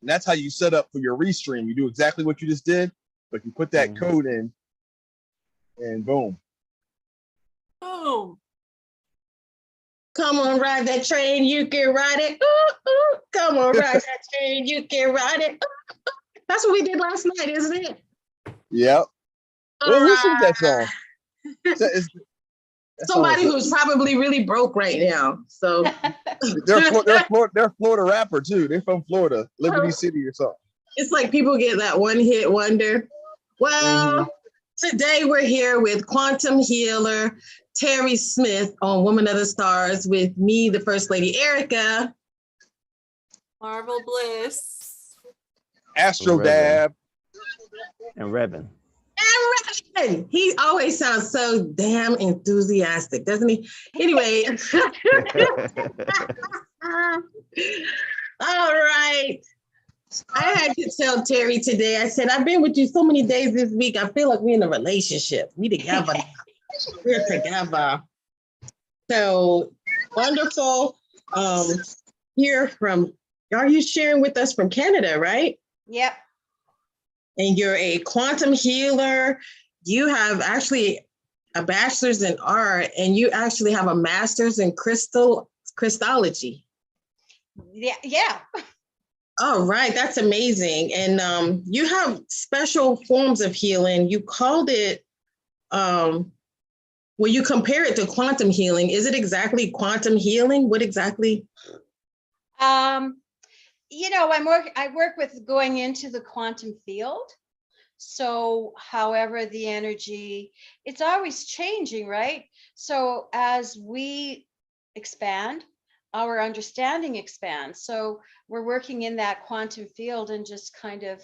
And that's how you set up for your restream. You do exactly what you just did, but you put that code in, and boom. Boom. Come on, ride that train, you can ride it. Ooh, ooh. Come on, ride that train, you can ride it. Ooh, ooh. That's what we did last night, isn't it? Yep. Who sings that song? Somebody who's probably really broke right now. So they're Florida rapper too. They're from Florida, Liberty City or something. It's like people get that one hit wonder. Well, today we're here with quantum healer Terri Smith on Woman of the Stars with me, the First Lady Erica. Marvel Bliss. Astro Dab. And Revan. And Revan. He always sounds so damn enthusiastic, doesn't he? Anyway. All right. I had to tell Terri today, I said, I've been with you so many days this week. I feel like we're in a relationship. We together. We're together. So wonderful. Hear from, are you sharing with us from Canada, right? Yep. And you're a quantum healer. You have actually a bachelor's in art, and you actually have a master's in Christology. Yeah. All right, that's amazing. And you have special forms of healing. You called it, well, you compare it to quantum healing. Is it exactly quantum healing? What exactly? You know, I work with going into the quantum field. So however the energy, it's always changing, right? So as we expand, our understanding expands. So we're working in that quantum field and just kind of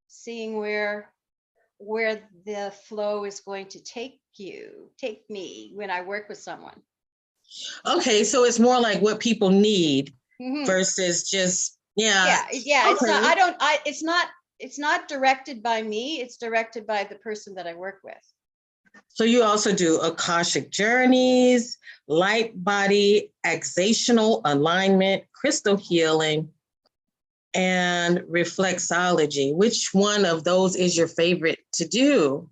seeing where the flow is going to take me when I work with someone. Okay, so it's more like what people need versus just, Yeah. Okay. It's not directed by me, it's directed by the person that I work with. So you also do akashic journeys, light body, axational alignment, crystal healing, and reflexology. Which one of those is your favorite to do?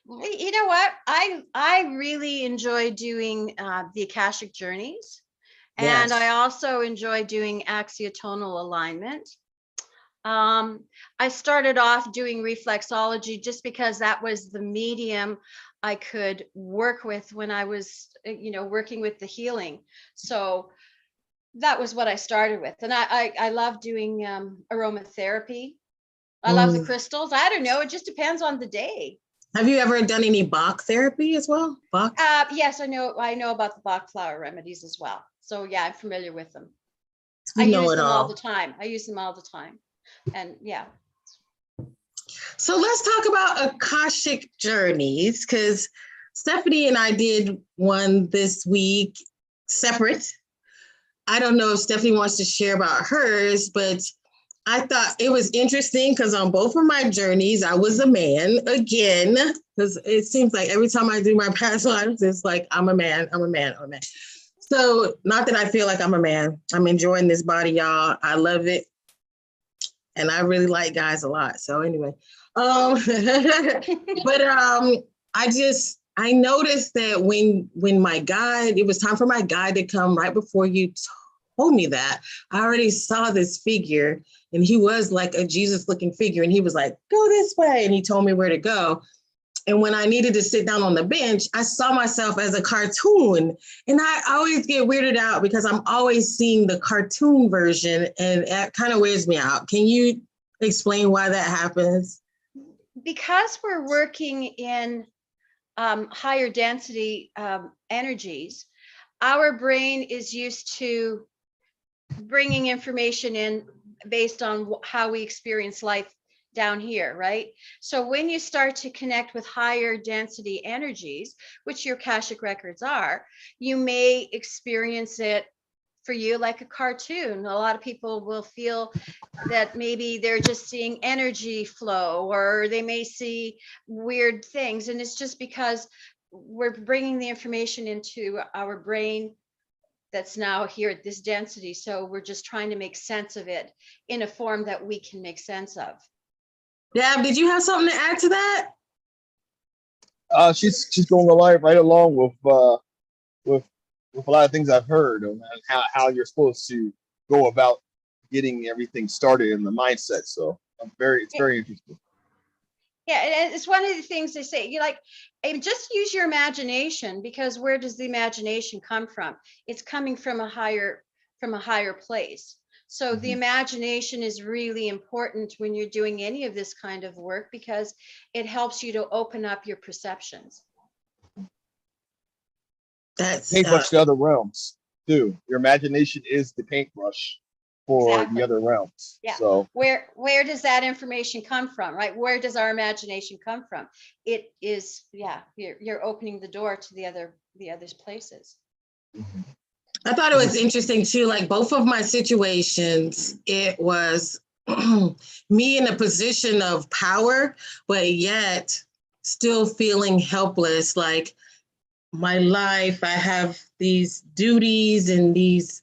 You know what? I really enjoy doing the akashic journeys. And I also enjoy doing axiotonal alignment. I started off doing reflexology just because that was the medium I could work with when I was, working with the healing. So that was what I started with. And I love doing aromatherapy. I love the crystals. I don't know. It just depends on the day. Have you ever done any Bach therapy as well? Bach? Yes, I know about the Bach flower remedies as well. So yeah, I'm familiar with them. I use them all the time. And yeah. So let's talk about akashic journeys, because Stephanie and I did one this week separate. I don't know if Stephanie wants to share about hers, but I thought it was interesting because on both of my journeys, I was a man again, because it seems like every time I do my past lives, it's like, I'm a man. So not that I feel like I'm a man. I'm enjoying this body, y'all. I love it. And I really like guys a lot. So anyway, but I noticed that when my guide, it was time for my guide to come right before you told me that, I already saw this figure, and he was like a Jesus looking figure. And he was like, go this way. And he told me where to go. And when I needed to sit down on the bench, I saw myself as a cartoon. And I always get weirded out because I'm always seeing the cartoon version, and it kind of weirds me out. Can you explain why that happens? Because we're working in higher density energies, our brain is used to bringing information in based on how we experience life down here, right? So when you start to connect with higher density energies, which your akashic records are, you may experience it for you like a cartoon. A lot of people will feel that maybe they're just seeing energy flow, or they may see weird things. And it's just because we're bringing the information into our brain that's now here at this density. So we're just trying to make sense of it in a form that we can make sense of. Deb, did you have something to add to that? She's going right along with a lot of things I've heard on how you're supposed to go about getting everything started in the mindset. So it's very interesting. Yeah, and it's one of the things they say, you like, and just use your imagination, because where does the imagination come from? It's coming from a higher place. So the imagination is really important when you're doing any of this kind of work, because it helps you to open up your perceptions. That's Paintbrush the other realms too. Your imagination is the paintbrush for Exactly. the other realms. Yeah. So Where does that information come from, right? Where does our imagination come from? It is, yeah, you're opening the door to the other places. I thought it was interesting too, like both of my situations, it was me in a position of power, but yet still feeling helpless. Like my life, I have these duties and these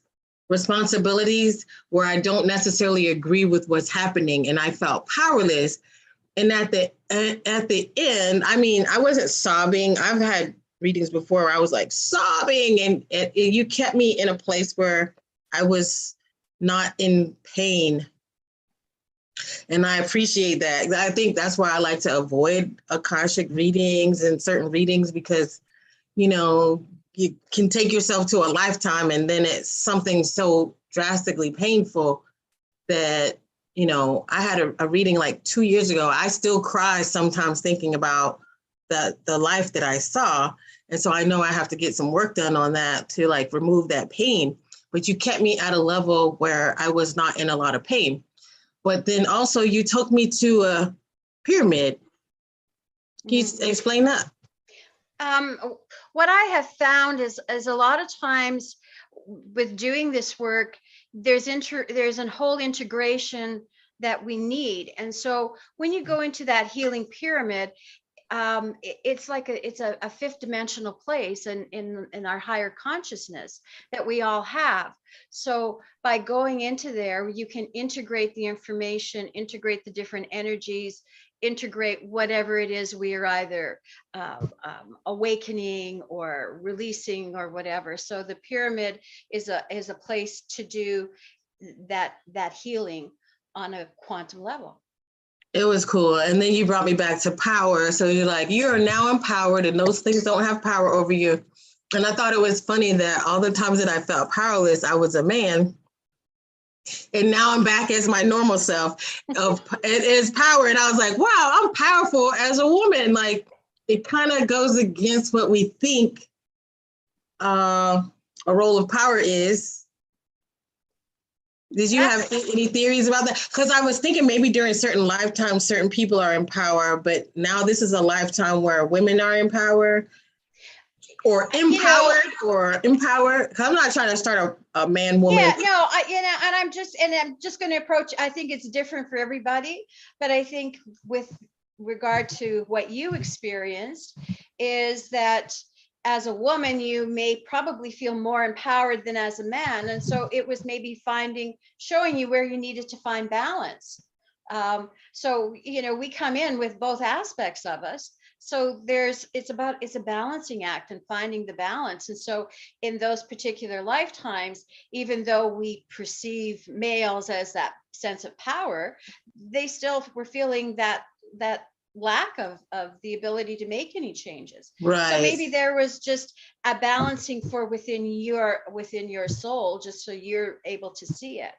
responsibilities where I don't necessarily agree with what's happening, and I felt powerless. And at the end, I mean, I wasn't sobbing. I've had readings before where I was like sobbing, and you kept me in a place where I was not in pain. And I appreciate that. I think that's why I like to avoid akashic readings and certain readings, because, you know, you can take yourself to a lifetime and then it's something so drastically painful that, you know, I had a reading like 2 years ago. I still cry sometimes thinking about the life that I saw. And so I know I have to get some work done on that to like remove that pain. But you kept me at a level where I was not in a lot of pain. But then also you took me to a pyramid. Can you explain that? What I have found is a lot of times with doing this work, there's a whole integration that we need. And so when you go into that healing pyramid, it's like it's a fifth dimensional place in our higher consciousness that we all have. So by going into there, you can integrate the information, integrate the different energies, integrate whatever it is we are either awakening or releasing or whatever. So the pyramid is a place to do that healing on a quantum level. It was cool. And then you brought me back to power. So you're like, you're now empowered and those things don't have power over you. And I thought it was funny that all the times that I felt powerless, I was a man. And now I'm back as my normal self of it is power. And I was like, wow, I'm powerful as a woman. Like it kind of goes against what we think a role of power is. Did you have any theories about that? Because I was thinking maybe during certain lifetimes, certain people are in power, but now this is a lifetime where women are in power or empowered or empowered. I'm not trying to start a man-woman. Yeah, no, and I'm just going to approach, I think it's different for everybody, but I think with regard to what you experienced is that as a woman, you may probably feel more empowered than as a man. And so it was maybe showing you where you needed to find balance. So, you know, we come in with both aspects of us. So it's a balancing act and finding the balance. And so in those particular lifetimes, even though we perceive males as that sense of power, they still were feeling that lack of the ability to make any changes. Right. So maybe there was just a balancing for within your soul, just so you're able to see it.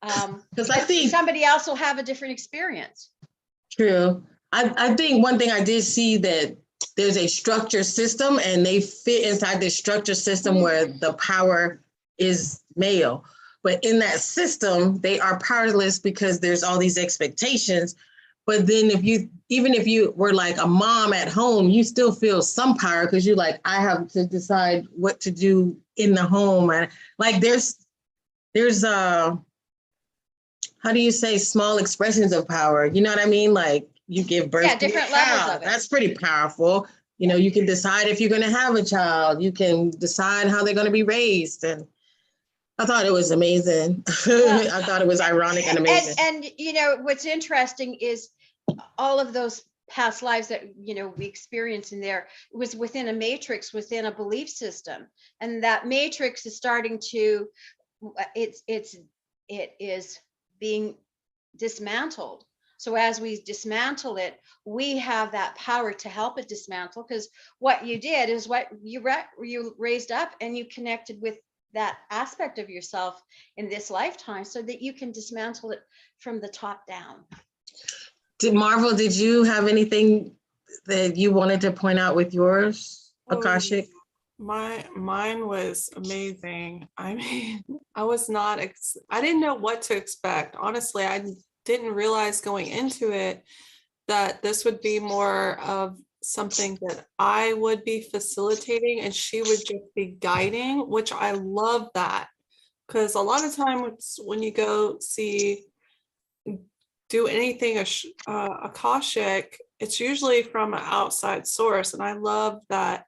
Because I think somebody else will have a different experience. True. I think one thing I did see that there's a structure system and they fit inside this structure system where the power is male. But in that system, they are powerless because there's all these expectations. But then even if you were like a mom at home, you still feel some power because you're like, I have to decide what to do in the home. And like there's how do you say small expressions of power? You know what I mean? Like you give birth to different a child. levels of it. That's pretty powerful. You know, you can decide if you're going to have a child. You can decide how they're going to be raised. And I thought it was amazing. I thought it was ironic and amazing. And you know, what's interesting is all of those past lives that, you know, we experience in there was within a matrix, within a belief system. And that matrix is starting to, it is being dismantled. So as we dismantle it, we have that power to help it dismantle, because what you did is what you raised up and you connected with that aspect of yourself in this lifetime so that you can dismantle it from the top down. Marvel, did you have anything that you wanted to point out with yours, Akashic? Mine was amazing. I mean, I was not, I didn't know what to expect. Honestly, I didn't realize going into it that this would be more of something that I would be facilitating and she would just be guiding, which I love that. Because a lot of times when you go do anything Akashic, it's usually from an outside source. And I love that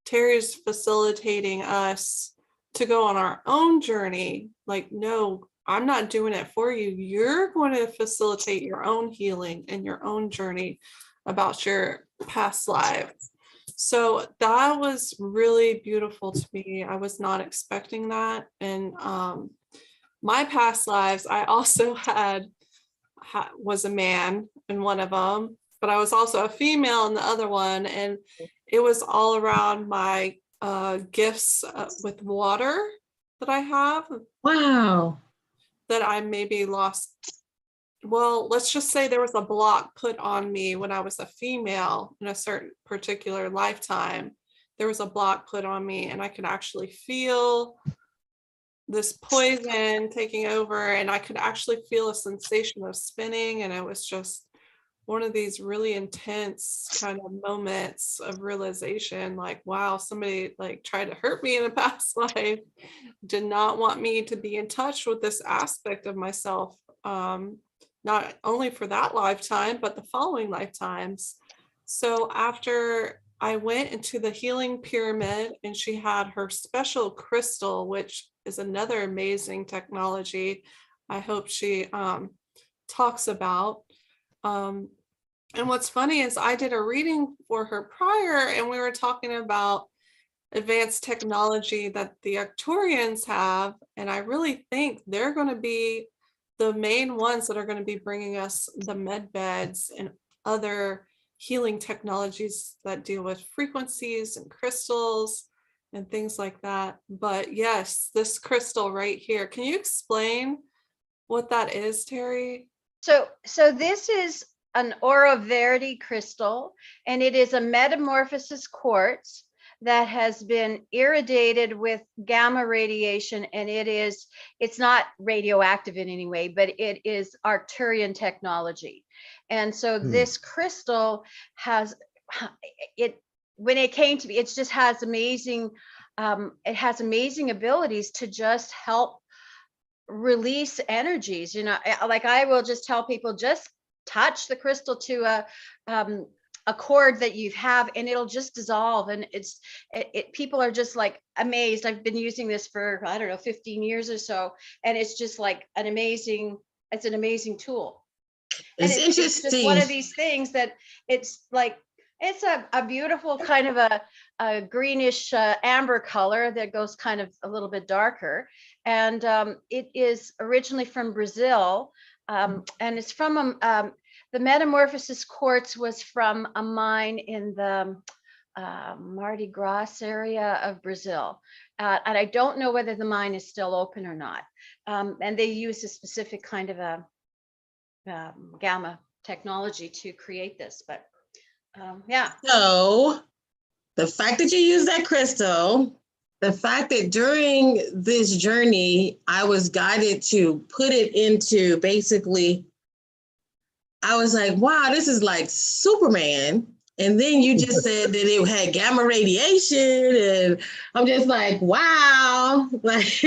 Terry's facilitating us to go on our own journey. Like, no, I'm not doing it for you. You're going to facilitate your own healing and your own journey about your past lives. So that was really beautiful to me. I was not expecting that. And my past lives, I also was a man in one of them, but I was also a female in the other one. And it was all around my gifts with water that I have. Wow. That I maybe lost. Well, let's just say there was a block put on me when I was a female in a certain particular lifetime. There was a block put on me and I could actually feel this poison taking over, and I could actually feel a sensation of spinning, and it was just one of these really intense kind of moments of realization, like, wow, somebody like tried to hurt me in a past life, did not want me to be in touch with this aspect of myself, not only for that lifetime, but the following lifetimes. So after I went into the healing pyramid and she had her special crystal, which is another amazing technology I hope she talks about. And what's funny is I did a reading for her prior, and we were talking about advanced technology that the Arcturians have. And I really think they're going to be the main ones that are going to be bringing us the med beds and other healing technologies that deal with frequencies and crystals and things like that. But yes, this crystal right here, can you explain what that is, Terry? So this is an Oro Verde crystal, and it is a metamorphosis quartz that has been irradiated with gamma radiation, and it's not radioactive in any way, but it is Arcturian technology. And so this crystal has when it came to me, it just has amazing abilities to just help release energies. You know, like I will just tell people, just touch the crystal to a cord that you have and it'll just dissolve. And people are just like amazed. I've been using this for, I don't know, 15 years or so. And it's just like an amazing tool. It's interesting. It's just one of these things that it's like, it's a beautiful kind of a greenish amber color that goes kind of a little bit darker. And it is originally from Brazil. And it's from the metamorphosis quartz was from a mine in the Mardi Gras area of Brazil. And I don't know whether the mine is still open or not. And they use a specific kind of a gamma technology to create this, but yeah. So the fact that you use that crystal, the fact that during this journey, I was guided to put it into basically, I was like, wow, this is like Superman. And then you just said that it had gamma radiation. And I'm just like, wow. Like,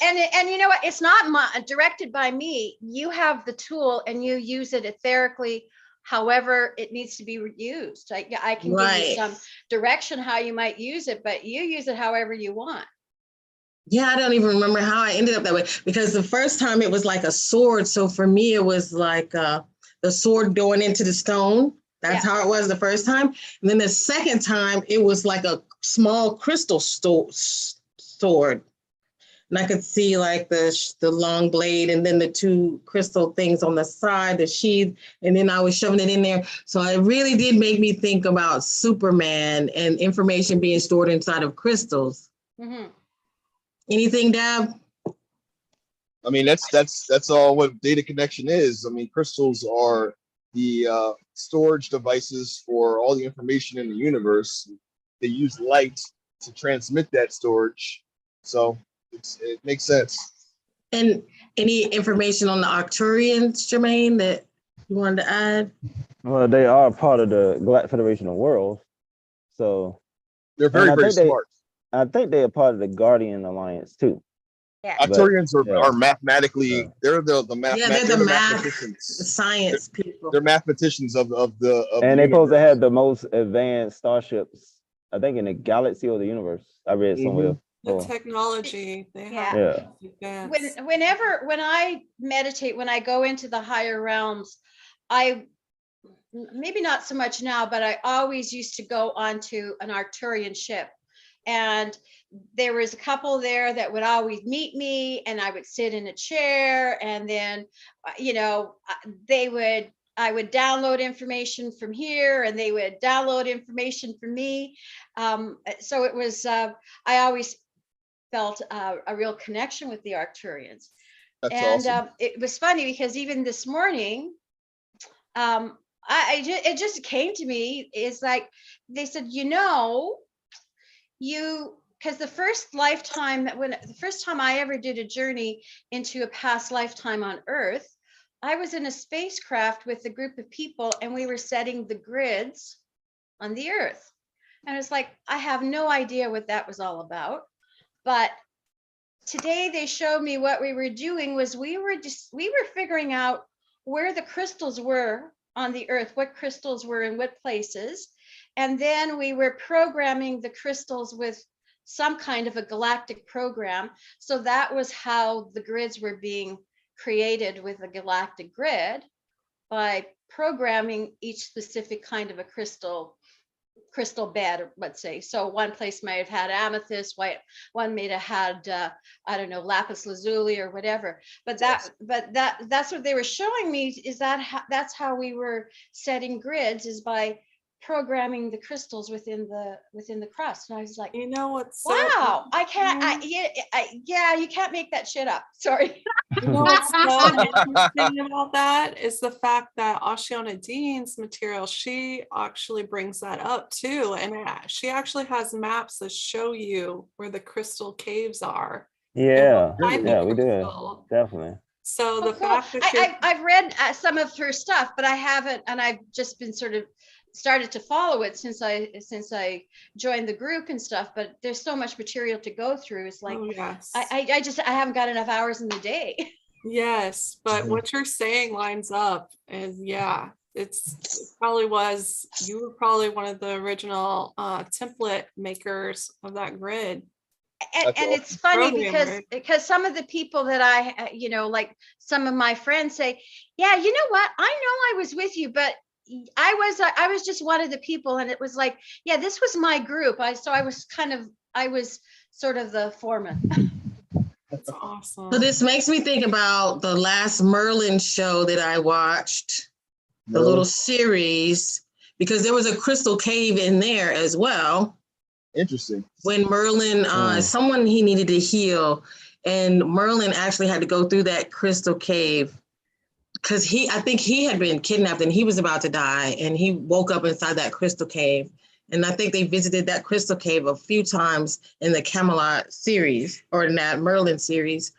and you know what? It's not directed by me. You have the tool and you use it etherically, however it needs to be used. I can give you some direction how you might use it, but you use it however you want. Yeah, I don't even remember how I ended up that way because the first time it was like a sword. So for me, it was like the sword going into the stone. That's how it was the first time. And then the second time, it was like a small crystal sword. And I could see like the long blade and then the two crystal things on the side, the sheath, and then I was shoving it in there. So it really did make me think about Superman and information being stored inside of crystals. Mm-hmm. Anything, Dab? I mean, that's all what data connection is. I mean, crystals are the storage devices for all the information in the universe. They use light to transmit that storage, so it makes sense. And any information on the Arcturians, Jermaine, that you wanted to add? Well, they are part of the Galactic Federation of Worlds. So They're very smart. I think they are part of the Guardian Alliance too. Yeah. Arcturians are mathematically they're the They're the math, mathematicians. science people. They're mathematicians of and the they're supposed to have the most advanced starships, I think, in the galaxy or the universe. I read somewhere. The technology they have. Yeah. When I meditate, when I go into the higher realms, I maybe not so much now, but I always used to go onto an Arcturian ship. And there was a couple there that would always meet me, and I would sit in a chair, and then, I would download information from here, and they would download information from me. So it was, I always felt a real connection with the Arcturians. That's and awesome. It was funny because even this morning, it just came to me, is like, they said, because the first time I ever did a journey into a past lifetime on Earth, I was in a spacecraft with a group of people, and we were setting the grids on the Earth. And it's like, I have no idea what that was all about. But today they showed me what we were doing was we were figuring out where the crystals were on the Earth, what crystals were in what places. And then we were programming the crystals with some kind of a galactic program. So that was how the grids were being created with a galactic grid, by programming each specific kind of a crystal bed, let's say. So one place may have had amethyst, one may have had I don't know, lapis lazuli or whatever. But that's what they were showing me, is that's how we were setting grids, is by programming the crystals within the crust. And I was like, what's wow, I can't, you can't make that shit up. Sorry. What's so interesting about that is the fact that Ashiana Dean's material, she actually brings that up too. And she actually has maps that show you where the crystal caves are. Yeah, we do. Definitely. So the fact that I've read some of her stuff, but I haven't, and I've just been sort of started to follow it since I joined the group and stuff. But there's so much material to go through. It's like, I haven't got enough hours in the day. Yes, but what you're saying lines up, and it probably was, you were probably one of the original template makers of that grid. And it's funny because some of the people that I, like some of my friends say, yeah, you know what? I know I was with you, but I was just one of the people. And it was like, yeah, this was my group. I was sort of the foreman. That's awesome. So this makes me think about the last Merlin show that I watched, the little series, because there was a crystal cave in there as well. Interesting. When Merlin, someone he needed to heal, and Merlin actually had to go through that crystal cave because I think he had been kidnapped and he was about to die, and he woke up inside that crystal cave. And I think they visited that crystal cave a few times in the Camelot series, or in that Merlin series.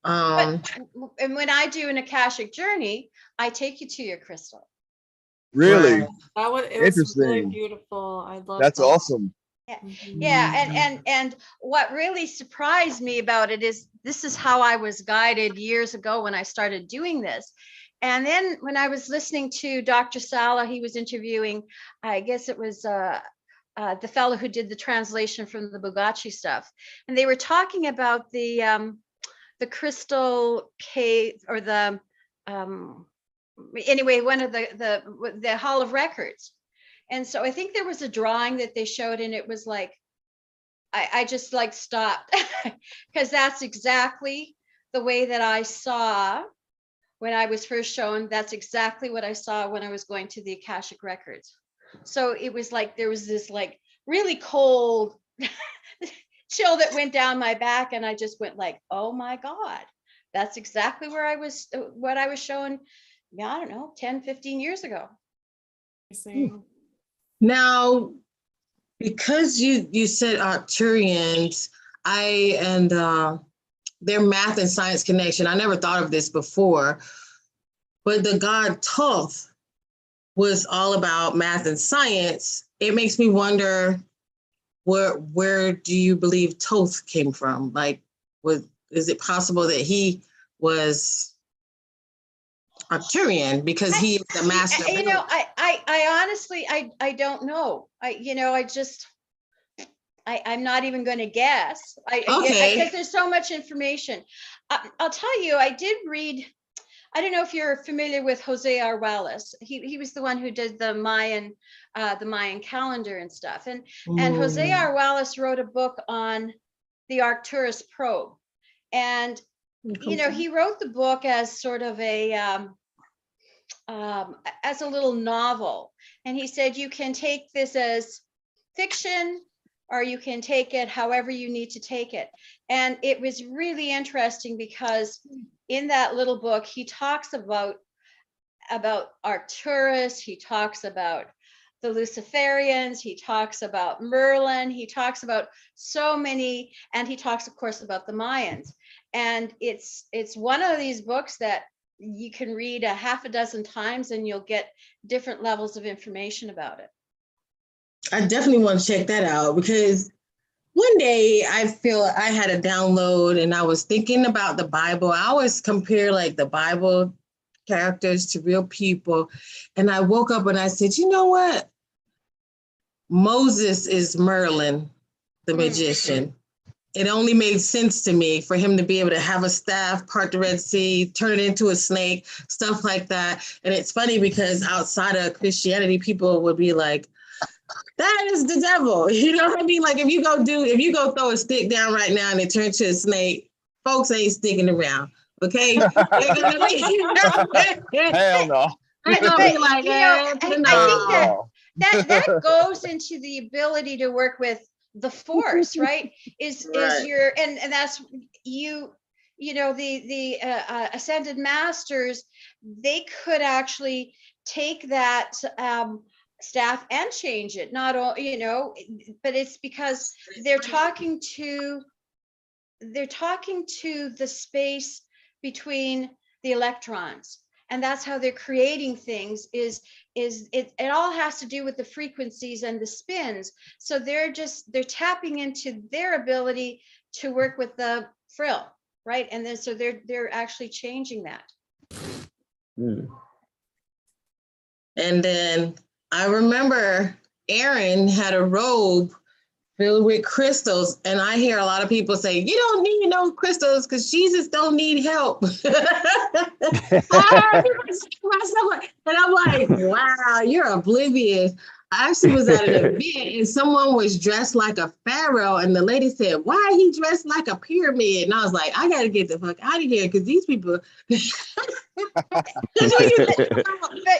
And when I do an akashic journey, I take you to your crystal. Really? It was really beautiful. I love That's awesome. Yeah. And what really surprised me about it is this is how I was guided years ago when I started doing this. And then when I was listening to Dr. Sala, he was interviewing, I guess it was the fellow who did the translation from the Bugatti stuff, and they were talking about the crystal cave, or the anyway, one of the Hall of Records. And so I think there was a drawing that they showed, and it was like, I just like stopped, because that's exactly the way that I saw when I was first shown. That's exactly what I saw when I was going to the Akashic Records. So it was like there was this like really cold chill that went down my back, and I just went like, oh my God, that's exactly where I was, what I was shown, yeah, I don't know, 10, 15 years ago. Now, because you said Arcturians, their math and science connection, I never thought of this before, but the god Thoth was all about math and science. It makes me wonder, where do you believe Thoth came from? Like, is it possible that he was Arcturian because he is the master? You know, I honestly, I don't know. I'm not even going to guess. Okay. Because there's so much information. I'll tell you, I did read, I don't know if you're familiar with Jose R. Wallace. He was the one who did the Mayan calendar and stuff. And Jose R. Wallace wrote a book on the Arcturus probe. And, you know, he wrote the book as sort of as a little novel. And he said, you can take this as fiction, or you can take it however you need to take it. And it was really interesting because in that little book, he talks about Arcturus, he talks about the Luciferians, he talks about Merlin, he talks about so many, and he talks, of course, about the Mayans. And it's one of these books that you can read a half a dozen times and you'll get different levels of information about it. I definitely want to check that out, because one day I feel I had a download and I was thinking about the Bible. I always compare like the Bible characters to real people. And I woke up and I said, you know what? Moses is Merlin, the magician. It only made sense to me for him to be able to have a staff, part the Red Sea, turn it into a snake, stuff like that. And it's funny because outside of Christianity, people would be like, that is the devil. You know what I mean? Like if you go throw a stick down right now and it turns to a snake, folks ain't sticking around. Okay. Hell no. They're gonna be like, I think that goes into the ability to work with the force, right? Is your, and that's you know, the ascended masters, they could actually take that staff and change it, not all, you know, but it's because they're talking to the space between the electrons, and that's how they're creating things. It all has to do with the frequencies and the spins. So they're tapping into their ability to work with the frill, right? And then so they're actually changing that. And then I remember Aaron had a robe filled with crystals, and I hear a lot of people say, you don't need no crystals because Jesus don't need help. And I'm like, wow, you're oblivious. I actually was at an event and someone was dressed like a pharaoh, and the lady said, why he dressed like a pyramid? And I was like, I got to get the fuck out of here because these people.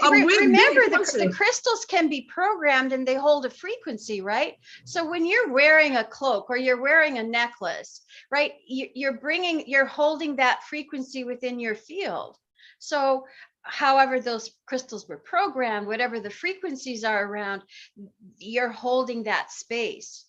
Remember, the crystals can be programmed and they hold a frequency, right? So when you're wearing a cloak or you're wearing a necklace, right, you're holding that frequency within your field. So however those crystals were programmed, whatever the frequencies are around, you're holding that space.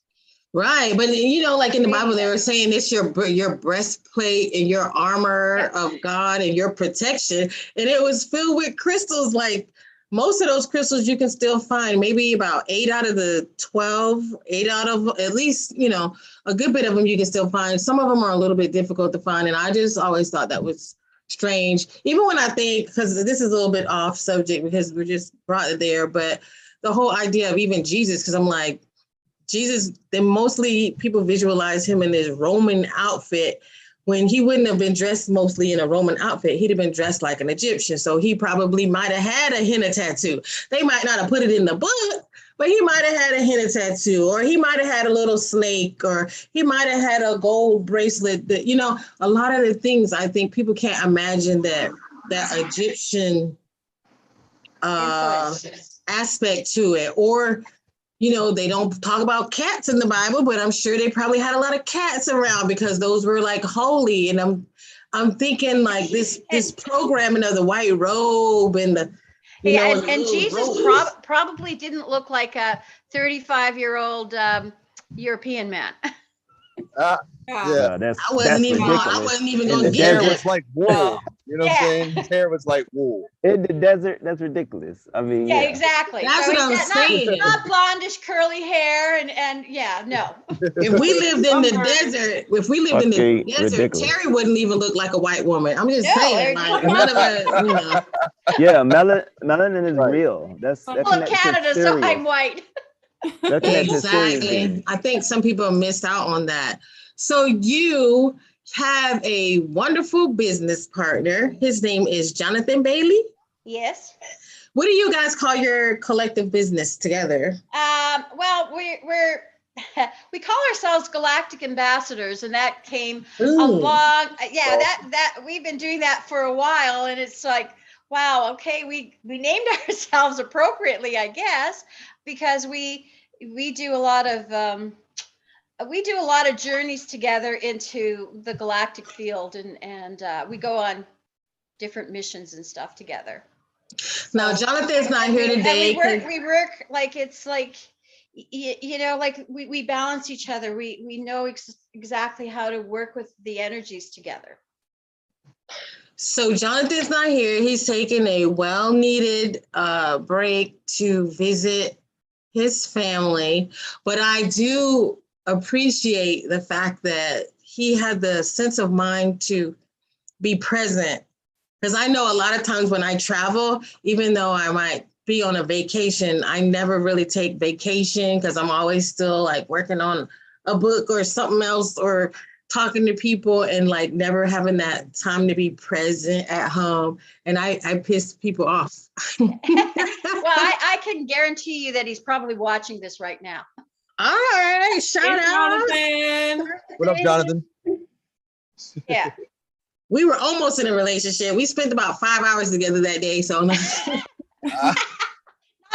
Right, but you know, like in the Bible, they were saying it's your breastplate and your armor of God and your protection, and it was filled with crystals. Like most of those crystals you can still find, maybe about 8 out of the 12, 8 out of at least, you know, a good bit of them you can still find. Some of them are a little bit difficult to find, and I just always thought that was strange. Even when I think, because this is a little bit off subject because we just brought it there, but the whole idea of even Jesus, because I'm like, Jesus, then mostly people visualize him in this Roman outfit when he wouldn't have been dressed mostly in a Roman outfit. He'd have been dressed like an Egyptian. So he probably might have had a henna tattoo. They might not have put it in the book, but he might have had a henna tattoo, or he might have had a little snake, or he might have had a gold bracelet. That, you know, a lot of the things, I think people can't imagine that Egyptian aspect to it. Or, you know, they don't talk about cats in the Bible, but I'm sure they probably had a lot of cats around because those were like holy. And I'm thinking like this programming of the white robe and the, you know, and Jesus probably didn't look like a 35-year-old European man. Yeah, that's I wasn't even going to his get hair that. was like wool. You know what I'm saying? His hair was like wool. In the desert, that's ridiculous. I mean, Yeah, exactly. That's what I'm saying. Not blondish curly hair and yeah, no. If we lived in the desert, Ridiculous. Terri wouldn't even look like a white woman. I'm just saying, like, none of us, you know. Yeah, melanin is Right. real. That Well, in connects Canada, to so Sirius. I'm white. That connects to Sirius Exactly. being. I think some people missed out on that. So you have a wonderful business partner. His name is Jonathan Bailey. Yes. What do you guys call your collective business together? Well, we call ourselves Galactic Ambassadors, and that came Ooh. along. Yeah, that we've been doing that for a while, and it's like, wow, okay, we named ourselves appropriately, I guess, because we do a lot of journeys together into the galactic field, and we go on different missions and stuff together. Now, Jonathan's not here today. We work like it's like, you know, like we balance each other. We know exactly how to work with the energies together. So Jonathan's not here. He's taking a well-needed break to visit his family. But I do appreciate the fact that he had the sense of mind to be present. Because I know a lot of times when I travel, even though I might be on a vacation, I never really take vacation because I'm always still like working on a book or something else, or talking to people, and like never having that time to be present at home. And I piss people off. Well, I can guarantee you that he's probably watching this right now. All right, shout out. Jonathan. What up, Jonathan? Yeah. We were almost in a relationship. We spent about 5 hours together that day. So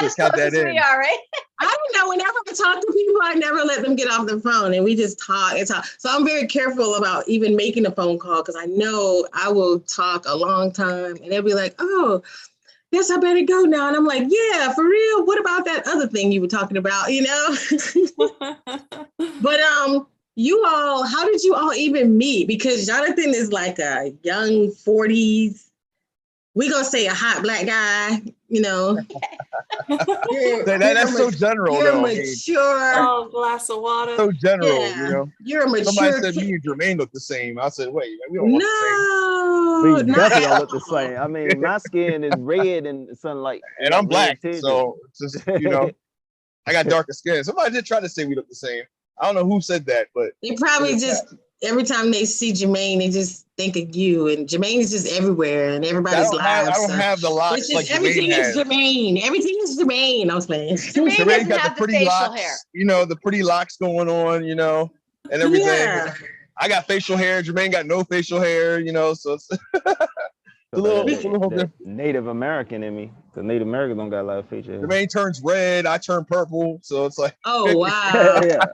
Just count Not that as close as in. we are, right? I don't know. Whenever I talk to people, I never let them get off the phone, and we just talk and talk. So I'm very careful about even making a phone call because I know I will talk a long time, and they'll be like, "Oh, yes, I better go now." And I'm like, "Yeah, for real. What about that other thing you were talking about?" You know. But you all, how did you all even meet? Because Jonathan is like a young 40s. We gonna say a hot black guy, you know. That's so general, You're though. mature. Oh, glass of water. So general, Yeah. you know. You're a mature Somebody said kid. me and Jermaine look the same. I said, wait, we don't look the No, We not definitely at don't look the all. same. I mean, my skin is red and sunlight. same. And I'm black, so it's just, you know, I got darker skin. Somebody did try to say we look the same. I don't know who said that, but They probably just, every time they see Jermaine, they just think of you. And Jermaine is just everywhere and everybody's I lives. don't have the locks It's like just, everything Jermaine is has. Jermaine. Everything is Jermaine. I was playing. Jermaine Jermaine doesn't got the have the pretty facial locks, hair. you know, the pretty locks going on, you know, and everything. Yeah. I got facial hair. Jermaine got no facial hair, you know, so it's a little different. Native American in me, because Native Americans don't got a lot of facial hair. Jermaine turns red, I turn purple, so it's like, Oh, wow. Yeah,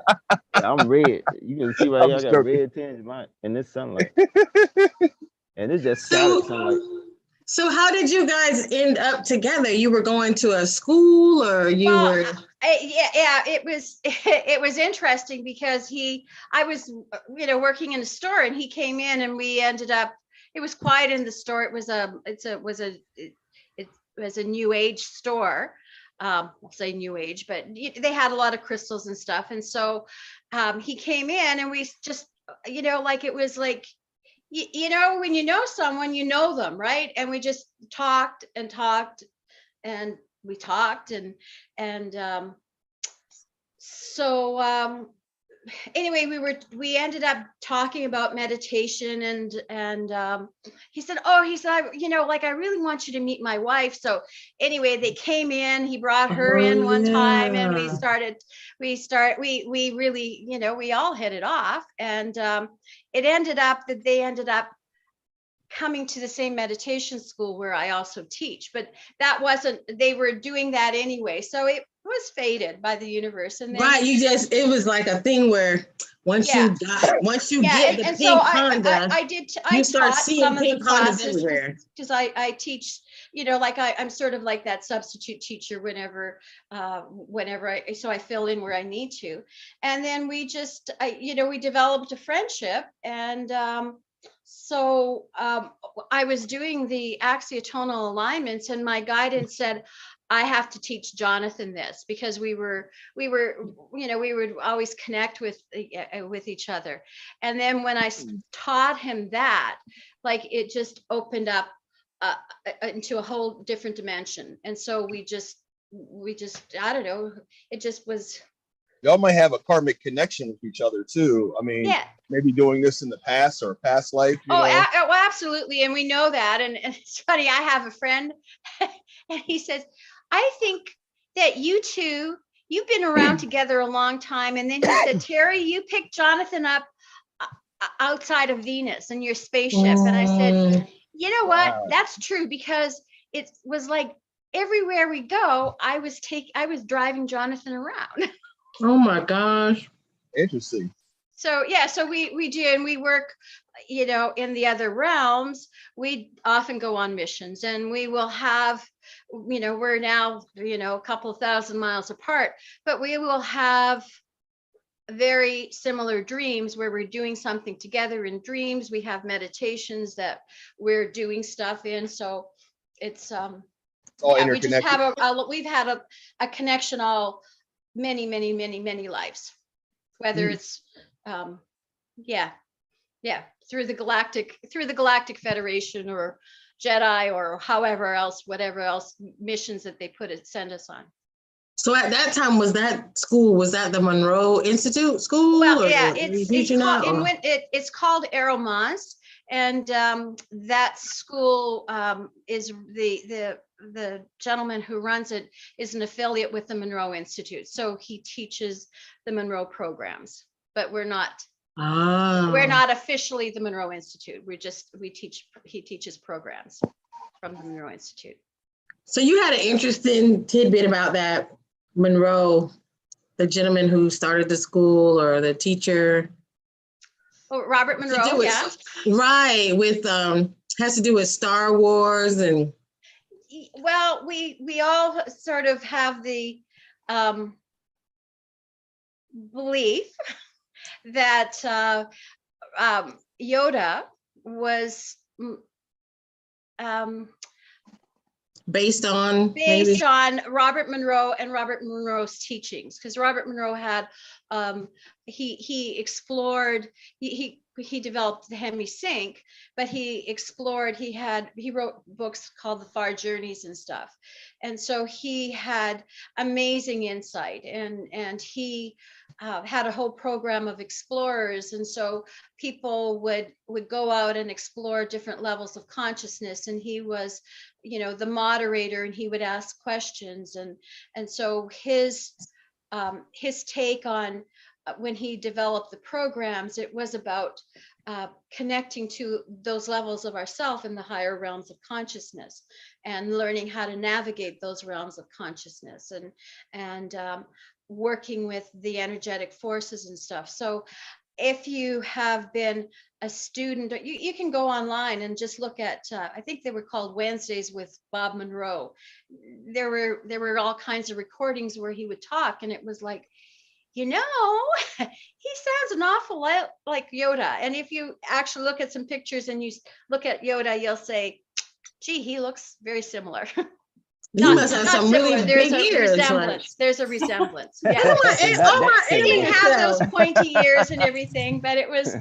I'm red. You can see right I'm here, I just got joking. red tinge in this sunlight. And it's just So, scattered sunlight. so how did you guys end up together? You were going to a school, or you were? It was interesting because I was, you know, working in a store, and he came in, and we ended up. It was quiet in the store. It was a new age store. I'll say new age, but they had a lot of crystals and stuff. And so he came in, and we just, you know, like it was like, you know, when you know someone, you know them, right? And we just talked and we talked, and So anyway, we ended up talking about meditation, and he said, I really want you to meet my wife. So anyway, they came in, he brought her in one time, and we really, we all hit it off, and it ended up that they ended up coming to the same meditation school where I also teach, but they were doing that anyway. So it was fated by the universe. And then right, it was like a thing where once you get the and pink so Honda, I start taught seeing some of the pink Hondas classes everywhere. because I teach, like I'm sort of like that substitute teacher whenever I fill in where I need to. And then we developed a friendship, and so I was doing the axiotonal alignments, and my guidance said, I have to teach Jonathan this, because we would always connect with each other. And then when I taught him that, like, it just opened up into a whole different dimension. And so we just, I don't know, it just was. Y'all might have a karmic connection with each other too. I mean, maybe doing this in the past or past life. Well, absolutely. And we know that. And it's funny, I have a friend and he says, I think that you two, you've been around together a long time. And then he said, Terri, you picked Jonathan up outside of Venus in your spaceship. And I said, you know what? Wow. That's true, because it was like everywhere we go, I was driving Jonathan around. Oh my gosh. Interesting. So we do, and we work, in the other realms. We often go on missions, and we will have, we're now, a couple thousand miles apart, but we will have very similar dreams where we're doing something together in dreams. We have meditations that we're doing stuff in. So it's all we just interconnected. we've had a connection all many lives, whether it's through the Galactic Federation or Jedi or whatever else missions that they send us on. So at that time, was that the Monroe Institute school? Well, yeah, it's called Earl, and that school is the gentleman who runs it is an affiliate with the Monroe Institute. So he teaches the Monroe programs, but we're not officially the Monroe Institute. He teaches programs from the Monroe Institute. So you had an interesting tidbit about that Monroe, the gentleman who started the school, or the teacher. Oh, Robert Monroe, yeah. Right, with has to do with Star Wars. And well, we all sort of have the belief that Yoda was based on Robert Monroe and Robert Monroe's teachings, because Robert Monroe had he explored, he developed the Hemi-Sync, but he wrote books called The Far Journeys and stuff, and so he had amazing insight, and he had a whole program of explorers, and so people would go out and explore different levels of consciousness, and he was the moderator, and he would ask questions, and so his take on when he developed the programs, it was about connecting to those levels of ourself in the higher realms of consciousness, and learning how to navigate those realms of consciousness, and working with the energetic forces and stuff. So if you have been a student, you can go online and just look at, I think they were called Wednesdays with Bob Monroe. There were all kinds of recordings where he would talk, and it was like, he sounds an awful lot like Yoda. And if you actually look at some pictures and you look at Yoda, you'll say, gee, he looks very similar. He must have some really big ears. There's a resemblance. Yeah. He didn't have those pointy ears and everything, but it was.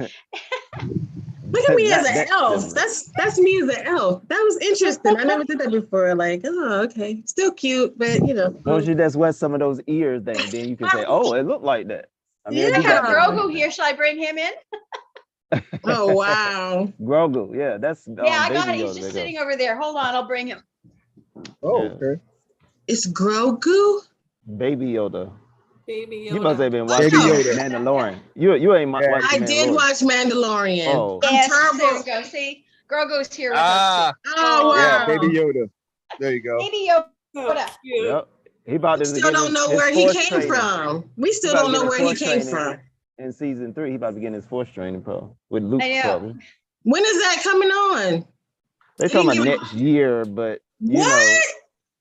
Look at me as Not an that elf. similar. That's me as an elf. That was interesting. I never did that before. Like, oh, okay. Still cute, but you know. Don't you just wear some of those ears thing? Then you can say, oh, it looked like that. I mean, Yeah. it'd We be have that Grogu here. Shall I bring him in? Oh wow. Grogu, yeah, that's Yeah, I got Baby it. He's Yoda. just There you sitting over there. Hold on, I'll bring him. Oh, Yeah. okay. It's Grogu. go. Baby Yoda. Baby You must Yoda. have been Baby watching Yoda. Mandalorian. You ain't Yeah. watching I did Mandalorian. watch Mandalorian. Oh. I'm Yes, there we terrible. go. See, Grogu's here with us. Ah, Oh yeah, wow. Baby Yoda. There you go. Baby Yoda. So cute. Yep. He about We to still begin don't know his where he force came training. from. We still about don't to know get where his he force came training. from. In season 3, he about to begin his force training, pro. With Luke, I know. probably. When is that coming on? They They talking didn't about give- next year, but you What? know,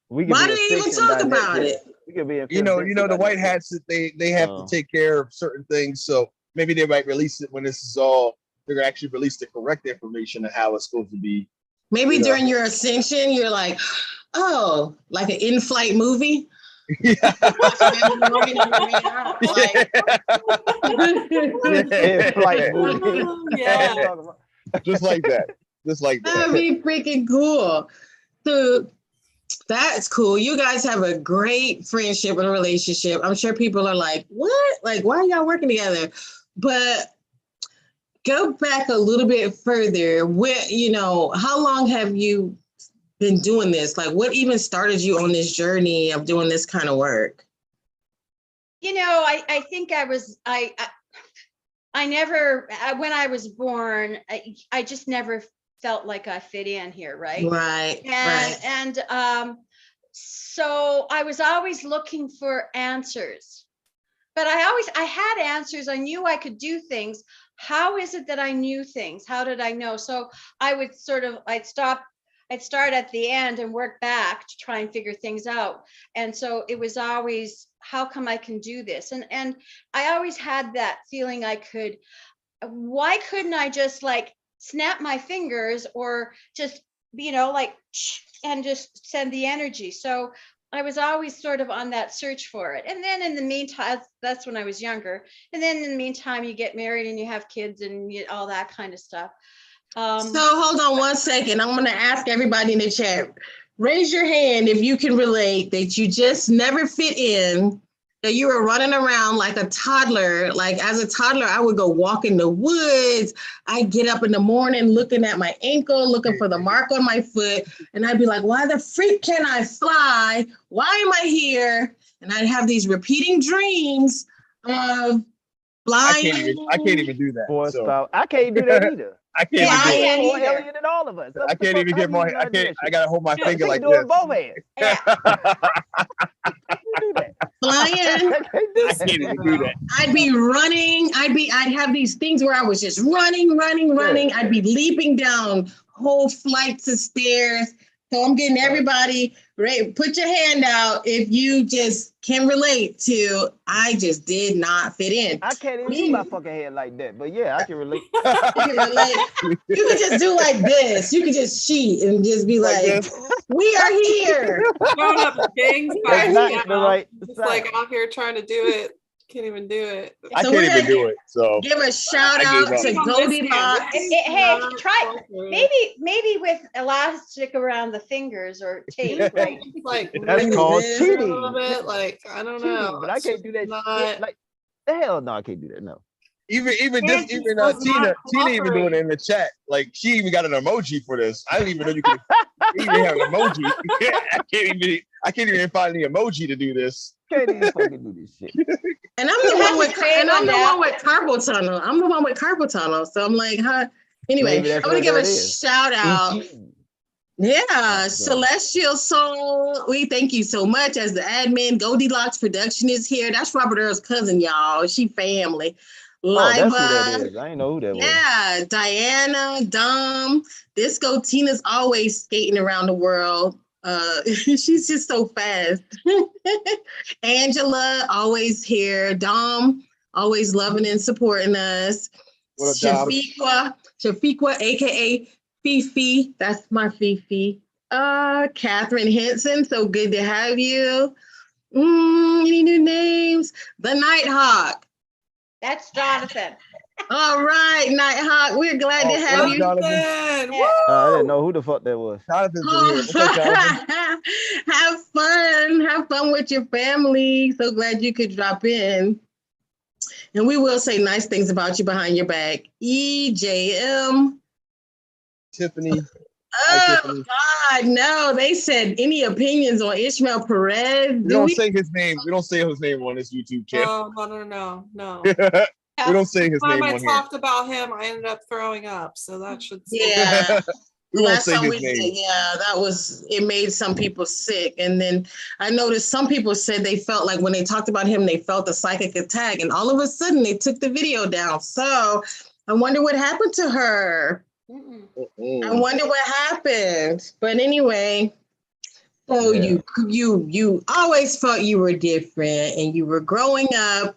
we could Why be did they even ascension talk by next about year. it? We could be in You know, fifth the by white next year. hats that they have Oh. to take care of certain things. So maybe they might release it when this is all. They're gonna actually release the correct information of how it's supposed to be. Maybe You know. during your ascension, you're like, oh, like an in-flight movie. Yeah. Mandalorian on the way out, like- In flight movie. Oh, yeah. Just like that. Just like That that. would be freaking cool. So that's cool. You guys have a great friendship and relationship. I'm sure people are like, what? Like, why are y'all working together? But go back a little bit further. Where, how long have you been doing this? Like, what even started you on this journey of doing this kind of work? I think I never, when I was born, I just never felt like I fit in here, right? Right. And so I was always looking for answers, but I had answers. I knew I could do things. How is it that I knew things? How did I know? So I would I'd start at the end and work back to try and figure things out. And so it was always, how come I can do this? And I always had that feeling why couldn't I just like snap my fingers or just, and just send the energy. So I was always sort of on that search for it. And then in the meantime, that's when I was younger. And then in the meantime, you get married and you have kids and all that kind of stuff. So hold on one second. I'm going to ask everybody in the chat. Raise your hand if you can relate that you just never fit in, that you were running around like a toddler. Like as a toddler, I would go walk in the woods. I'd get up in the morning looking at my ankle, looking for the mark on my foot. And I'd be like, why the freak can I fly? Why am I here? And I'd have these repeating dreams of flying. I can't even do that. Force So power. I can't do that either. I can't even do it. can't More either. alien than all of us. I can't even get my. I gotta hold my finger like doing this. both hands. Yeah. Do that. Flying. I can't do I can't even do that. I'd be running. I'd have these things where I was just running. Yeah. I'd be leaping down whole flights of stairs. So I'm getting everybody ready. Put your hand out if you just can relate to, I just did not fit in. I can't even do my fucking head like that, but yeah, I can relate. You can relate. You can just do like this. You can just cheat and just be Like like, this. we are here. Showing up gangs That's by not the now. right Just sound. like out here trying to do it. Can't even do it. I So can't we're even gonna do it. So Give a shout I out gave up. to Goldilocks. Hey, try maybe with elastic around the fingers or tape, right? Like That's move called it cheating. a little bit. Like I don't know. Cheating, but I It's can't just do that not- shit. Like the hell no, I can't do that. No. even It just does Tina not even doing it in the chat. Like she even got an emoji for this. I didn't even know you could even have an emoji. I can't even find the emoji to do this. Can't even fucking do this shit. And I'm the one with create and I'm one the now. one with carpal tunnel. I'm the one with carpal tunnel. So I'm like, huh? Anyway, Maybe I'm that's gonna what give a that is. shout out. ET. Yeah, Yeah. Celestial Soul. We thank you so much as the admin. Goldilocks Production is here. That's Robert Earl's cousin, y'all. She family. Oh, that's who that Liva. is. I didn't know who that was. Yeah, Diana, Dom, Disco Tina's always skating around the world. She's just so fast. Angela, always here. Dom, always loving and supporting us. What up, Dom? Shafiqua, aka Fifi. That's my Fifi. Catherine Henson, so good to have you. Any new names? The Nighthawk. That's Jonathan. All right, Nighthawk, we're glad to Oh, have what up, you. Jonathan? Jonathan, Yeah. I didn't woo! know who the fuck that was. Jonathan's in here. Oh, What's up, Jonathan? have fun. Have fun with your family. So glad you could drop in. And we will say nice things about you behind your back. EJM. Tiffany. Hi, Oh, Tiffany. God, no. They said any opinions on Ishmael Perez? We Do don't we? say his name. We don't say his name on this YouTube channel. No. We don't say his Time name I on here. talked about him, I ended up throwing up. So that should say Yeah. We won't Last say time his we name. did, yeah, it made some people sick. And then I noticed some people said they felt like when they talked about him, they felt a psychic attack. And all of a sudden they took the video down. So I wonder what happened to her. Mm-mm. I wonder what happened. But anyway, so Yeah. you always felt you were different and you were growing up.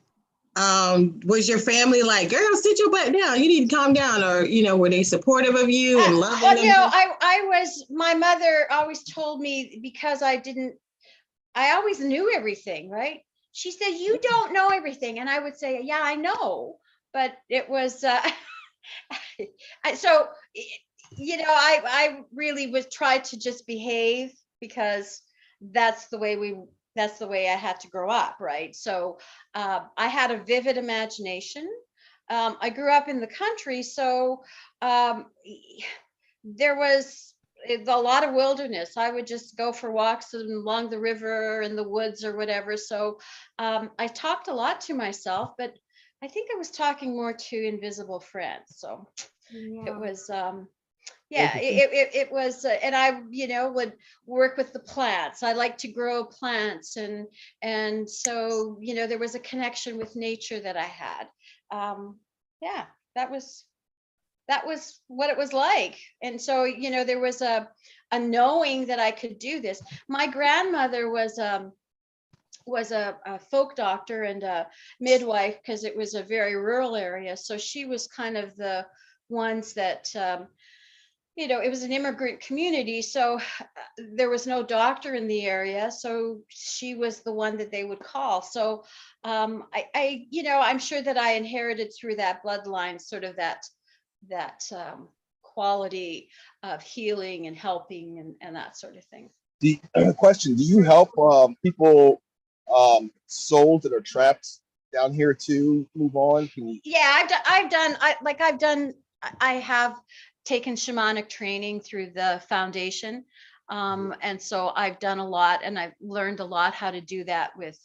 Was your family like, girl, sit your butt down, you need to calm down, or were they supportive of you and loving Oh of no, you? I was, my mother always told me, because I always knew everything, right? She said, you don't know everything. And I would say, yeah, I know. But it was, so, I really was tried to just behave because that's the way I had to grow up, right? So I had a vivid imagination. I grew up in the country, so um, there was a lot of wilderness. I would just go for walks along the river in the woods or whatever. So I talked a lot to myself, but I think I was talking more to invisible friends. So it was, yeah, it was, and I, would work with the plants. I like to grow plants, and so there was a connection with nature that I had. Yeah, that was what it was like. And so there was a knowing that I could do this. My grandmother was a folk doctor and a midwife, because it was a very rural area. So she was kind of the ones that it was an immigrant community, so there was no doctor in the area, so she was the one that they would call. So I'm sure that I inherited through that bloodline sort of that quality of healing and helping and that sort of thing. The question: do you help people, souls that are trapped down here to move on? Can you? Yeah, I have taken shamanic training through the foundation. And so I've done a lot, and I've learned a lot how to do that with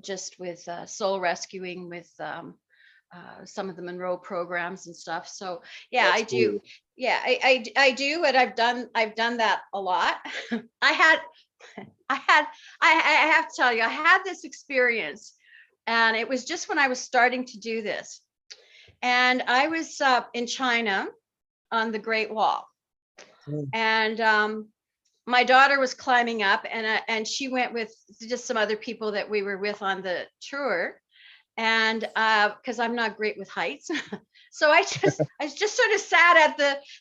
just with soul rescuing, with some of the Monroe programs and stuff. So yeah, That's I do. cool. Yeah, I do, and I've done that a lot. I have to tell you, I had this experience, and it was just when I was starting to do this. And I was in China on the Great Wall. And my daughter was climbing up, and she went with just some other people that we were with on the tour. And because I'm not great with heights, so I just sort of sat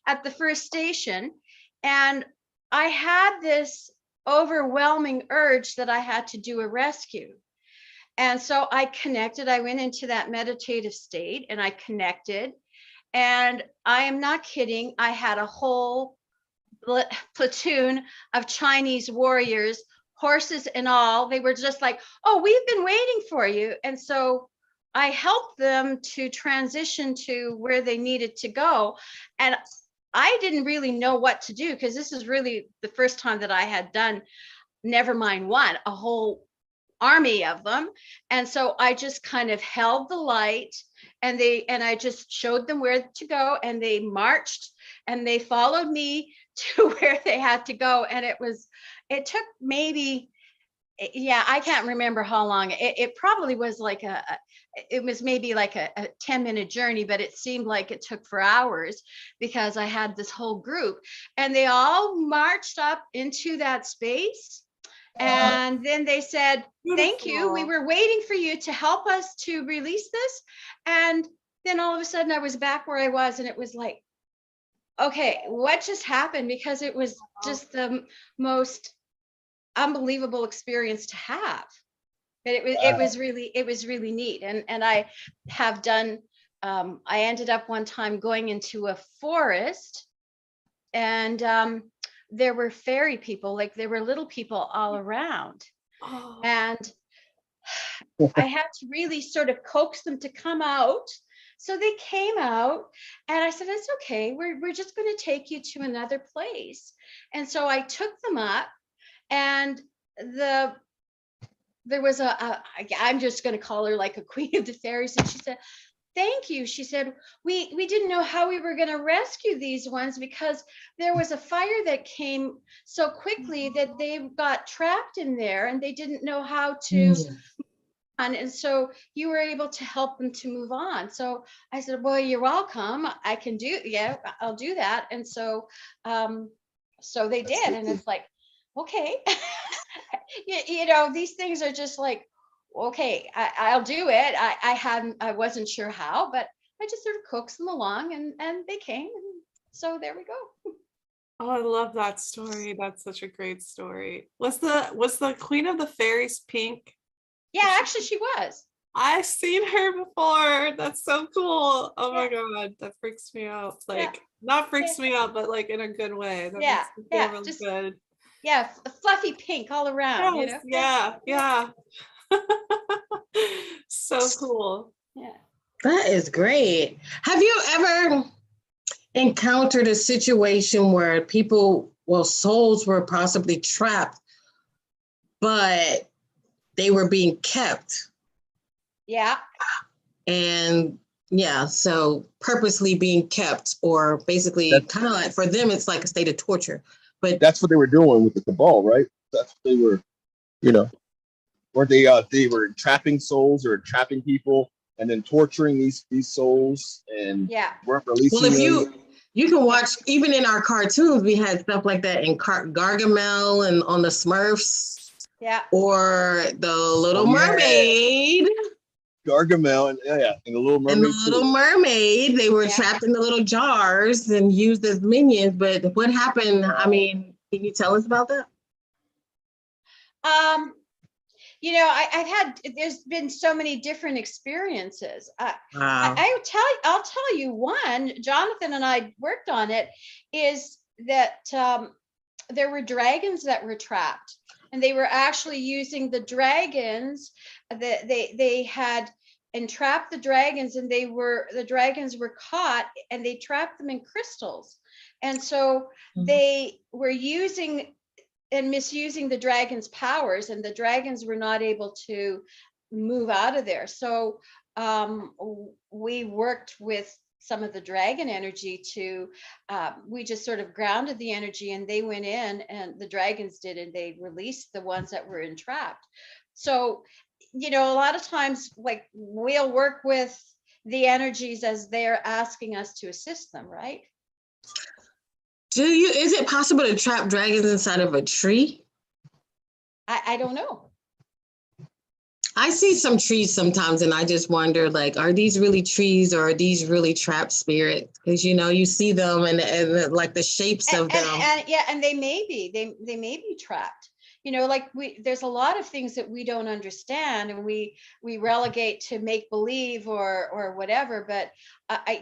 at the first station, and I had this overwhelming urge that I had to do a rescue. And so I connected. I went into that meditative state, and I connected. And I am not kidding. I had a whole platoon of Chinese warriors, horses and all. They were just like, oh, we've been waiting for you. And so I helped them to transition to where they needed to go. And I didn't really know what to do, because this is really the first time that I had done, never mind one, a whole army of them. And so I just kind of held the light, and I just showed them where to go, and they marched, and they followed me to where they had to go. And it took maybe, yeah, I can't remember how long. It probably was like it was maybe like a 10-minute journey, but it seemed like it took for hours, because I had this whole group, and they all marched up into that space. And then they said, thank you. We were waiting for you to help us to release this. And then all of a sudden I was back where I was, and it was like, okay, what just happened? Because it was just the most unbelievable experience to have. But it was really neat. And I have done I ended up one time going into a forest, and there were fairy people, like there were little people all around. Oh, And I had to really sort of coax them to come out. So they came out, and I said, it's okay. We're just going to take you to another place. And so I took them up, and there was I'm just going to call her like a queen of the fairies. And she said, thank you. She said, we didn't know how we were going to rescue these ones because there was a fire that came so quickly that they got trapped in there and they didn't know how to. And so you were able to help them to move on. So I said, well, you're welcome. I can do, yeah, I'll do that. And so, so they did. And it's like, okay, you know, these things are just like, okay, I'll do it. I wasn't sure how, but I just sort of coaxed them along, and they came. And so there we go. oh, I love that story. That's such a great story. Was the Queen of the Fairies pink? Yeah, actually she was. I've seen her before. That's so cool. Oh my Yeah. God, that freaks me out. Yeah. Like, not freaks me out, but like in a good way. That Yeah, makes me feel yeah, really just- good. Yeah, fluffy pink all around, you Yes, know? yeah. So cool. Yeah. That is great. Have you ever encountered a situation where people, well, souls were possibly trapped, but they were being kept? Yeah. And yeah, so purposely being kept, or basically That's- kind of like, for them, it's like a state of torture. But That's what they were doing with the cabal, right? That's what they were, you know, were they were trapping souls or trapping people and then torturing these souls and Yeah. weren't releasing well, if them. you can watch, even in our cartoons, we had stuff like that in Gargamel and on the Smurfs, Yeah. or the Little Oh, yeah. Mermaid. Gargamel and the Little Mermaid. And the Little too. Mermaid, they were Yeah. trapped in the little jars and used as minions. But what happened? I mean, can you tell us about that? You know, there's been so many different experiences. Wow. I'll tell you one, Jonathan and I worked on it, is that there were dragons that were trapped, and they were actually using the dragons that they had entrapped the dragons, and the dragons were caught, and they trapped them in crystals. And so they were using and misusing the dragon's powers, and the dragons were not able to move out of there. So we worked with some of the dragon energy to, we just sort of grounded the energy, and they went in, and the dragons did, and they released the ones that were entrapped. So, you know, a lot of times, like, we'll work with the energies as they're asking us to assist them, right? Is it possible to trap dragons inside of a tree? I don't know. I see some trees sometimes, and I just wonder, like, are these really trees, or are these really trapped spirits? Because, you know, you see them and like the shapes of them. And they may be trapped. You know, like there's a lot of things that we don't understand, and we relegate to make believe or whatever. But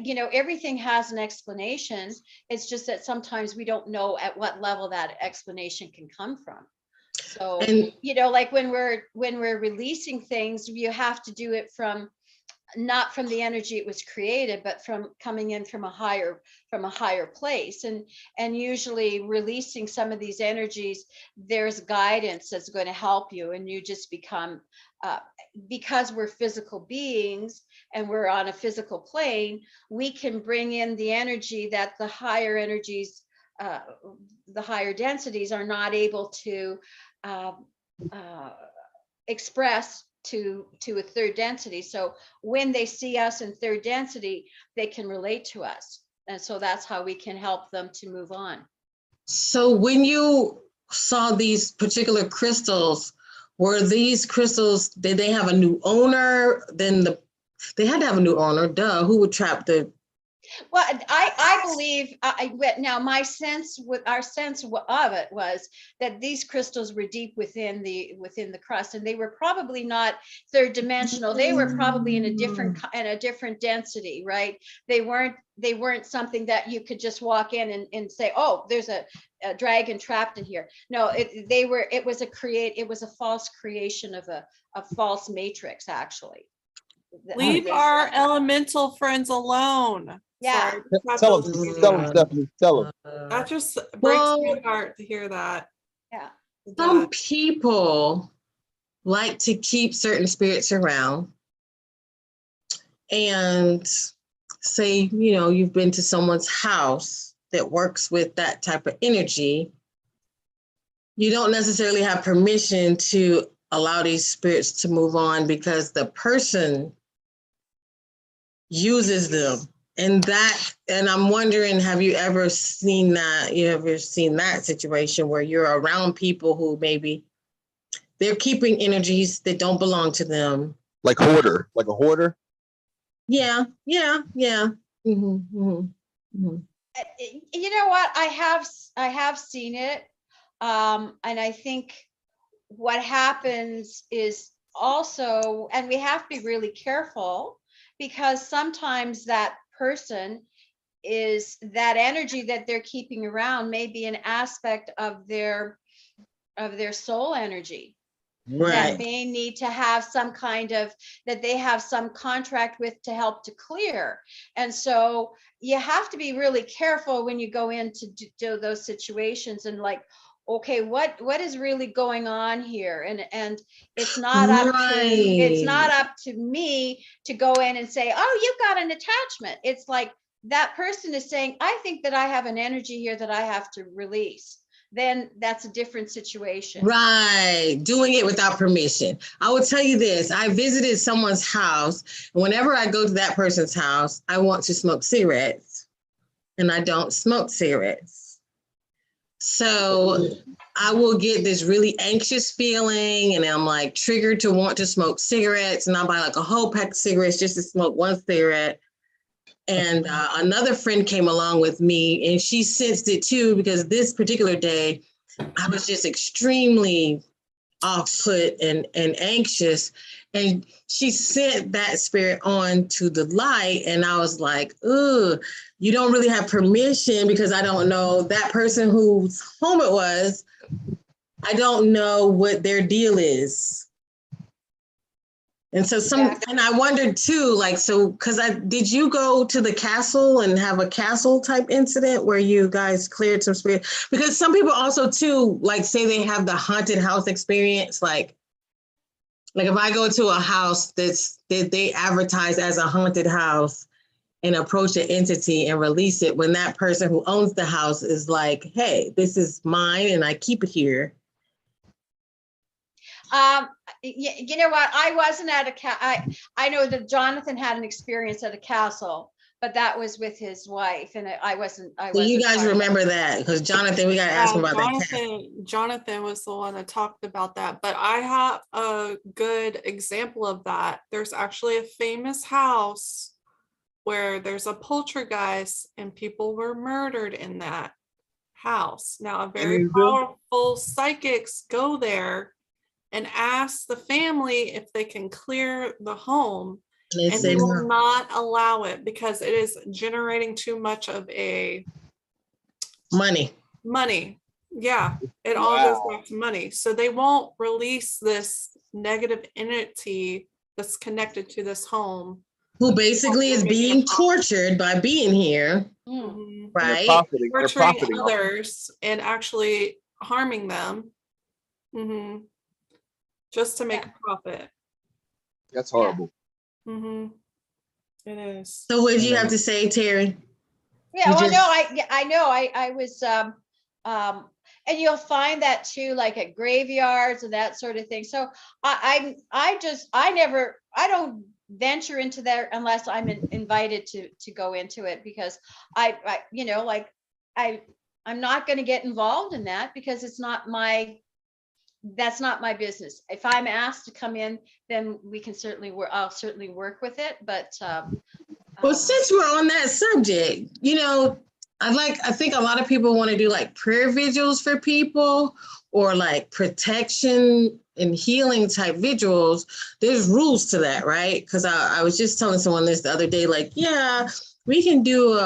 you know, everything has an explanation. It's just that sometimes we don't know at what level that explanation can come from. So, you know, like when we're releasing things, you have to do it from, not from the energy it was created, but from coming in from a higher place. And usually releasing some of these energies, there's guidance that's going to help you, and you just become, because we're physical beings and we're on a physical plane, we can bring in the energy that the higher energies, the higher densities are not able to express to a third density. So when they see us in third density, they can relate to us. And so that's how we can help them to move on. So when you saw these particular crystals, were these crystals, did they have a new owner? Then they had to have a new owner, duh. Who would trap the Well, I believe, but now my sense with our sense of it was that these crystals were deep within the crust, and they were probably not third dimensional. They were probably in a different density, right? They weren't something that you could just walk in and say, oh, there's a dragon trapped in here. No, it was a false creation of a false matrix, actually. Leave our elemental friends alone. Yeah. Sorry, Tell them, Stephanie. Tell them. that just breaks Well, my heart to hear that. Yeah. some people like to keep certain spirits around, and say, you've been to someone's house that works with that type of energy. You don't necessarily have permission to allow these spirits to move on because the person uses them. And I'm wondering, have you ever seen that? You ever seen that situation where you're around people who maybe they're keeping energies that don't belong to them? Like a hoarder. Yeah. Mm-hmm, mm-hmm, mm-hmm. You know what? I have seen it. And I think what happens is also, and we have to be really careful, because sometimes that person is, that energy that they're keeping around may be an aspect of their soul energy. That Right. may need to have some kind of, that they have some contract with to help to clear. And so you have to be really careful when you go into do those situations, and like, okay, what is really going on here? And it's not up to me to go in and say, oh, you've got an attachment. It's like that person is saying, I think that I have an energy here that I have to release. Then that's a different situation. Right. Doing it without permission. I will tell you this. I visited someone's house. Whenever I go to that person's house, I want to smoke cigarettes, and I don't smoke cigarettes. So I will get this really anxious feeling, and I'm like triggered to want to smoke cigarettes, and I'll buy like a whole pack of cigarettes just to smoke one cigarette. And another friend came along with me, and she sensed it too, because this particular day I was just extremely off-put and anxious. And she sent that spirit on to the light. And I was like, ugh, you don't really have permission, because I don't know that person whose home it was. I don't know what their deal is. And so and I wondered too, like, so, did you go to the castle and have a castle type incident where you guys cleared some spirit? Because some people also too, like, say they have the haunted house experience. Like if I go to a house that they advertise as a haunted house and approach an entity and release it, when that person who owns the house is like, hey, this is mine and I keep it here. You know what? I wasn't at a I know that Jonathan had an experience at a castle, but that was with his wife, and I wasn't. So you guys remember that? Because Jonathan, we got to ask him about that. Jonathan was the one that talked about that, but I have a good example of that. There's actually a famous house where there's a poltergeist and people were murdered in that house. Now, a very powerful psychics go there and ask the family if they can clear the home, and they will not allow it because it is generating too much of a money. Yeah, it all goes back to money. So they won't release this negative entity that's connected to this home, who basically is being tortured by being here, right? They're profiting others and actually harming them. Just to make a profit. That's horrible. It is. So what did you have to say, Terri? Yeah, well, no, I know. I was, and you'll find that too, like at graveyards and that sort of thing. So I don't venture into there unless I'm invited to go into it, because I'm not going to get involved in that, because it's not that's not my business. If I'm asked to come in, then we can certainly I'll certainly work with it. But Well, since we're on that subject, I think a lot of people want to do like prayer vigils for people or like protection and healing type vigils. There's rules to that, right? Because I was just telling someone this the other day, like, yeah, we can do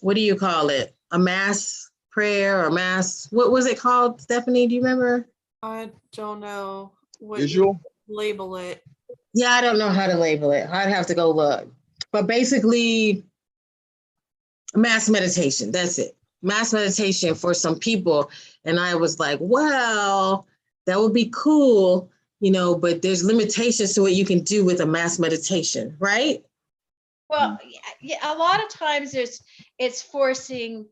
what do you call it? A mass prayer or mass, what was it called, Stephanie? Do you remember? I don't know what Visual? you label it. Yeah, I don't know how to label it. I'd have to go look. But basically, mass meditation. That's it. Mass meditation for some people. And I was like, well, that would be cool, but there's limitations to what you can do with a mass meditation, right? Well, yeah, a lot of times it's forcing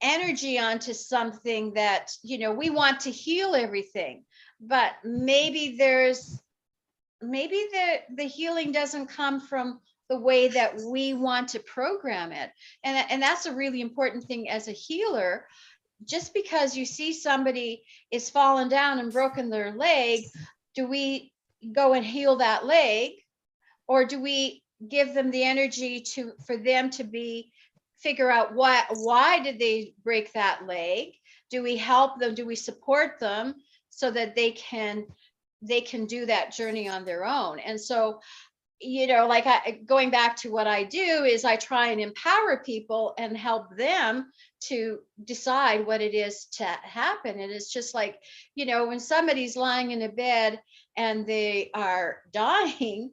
energy onto something that, we want to heal everything, but maybe the healing doesn't come from the way that we want to program it. And that's a really important thing as a healer. Just because you see somebody is fallen down and broken their leg, do we go and heal that leg? Or do we give them the energy for them to figure out why did they break that leg? Do we help them? Do we support them so that they can do that journey on their own? And so, like going back to what I do is I try and empower people and help them to decide what it is to happen. And it's just like, when somebody's lying in a bed and they are dying,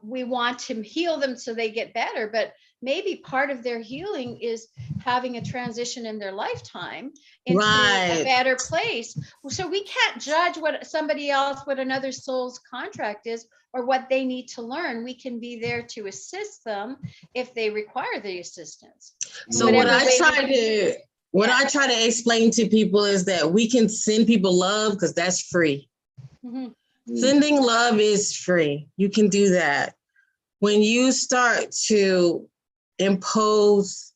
we want to heal them so they get better. But maybe part of their healing is having a transition in their lifetime into a better place. So we can't judge what another soul's contract is or what they need to learn. We can be there to assist them if they require the assistance. So what I try to explain to people is that we can send people love because that's free. Mm-hmm. Sending love is free. You can do that. When you start to impose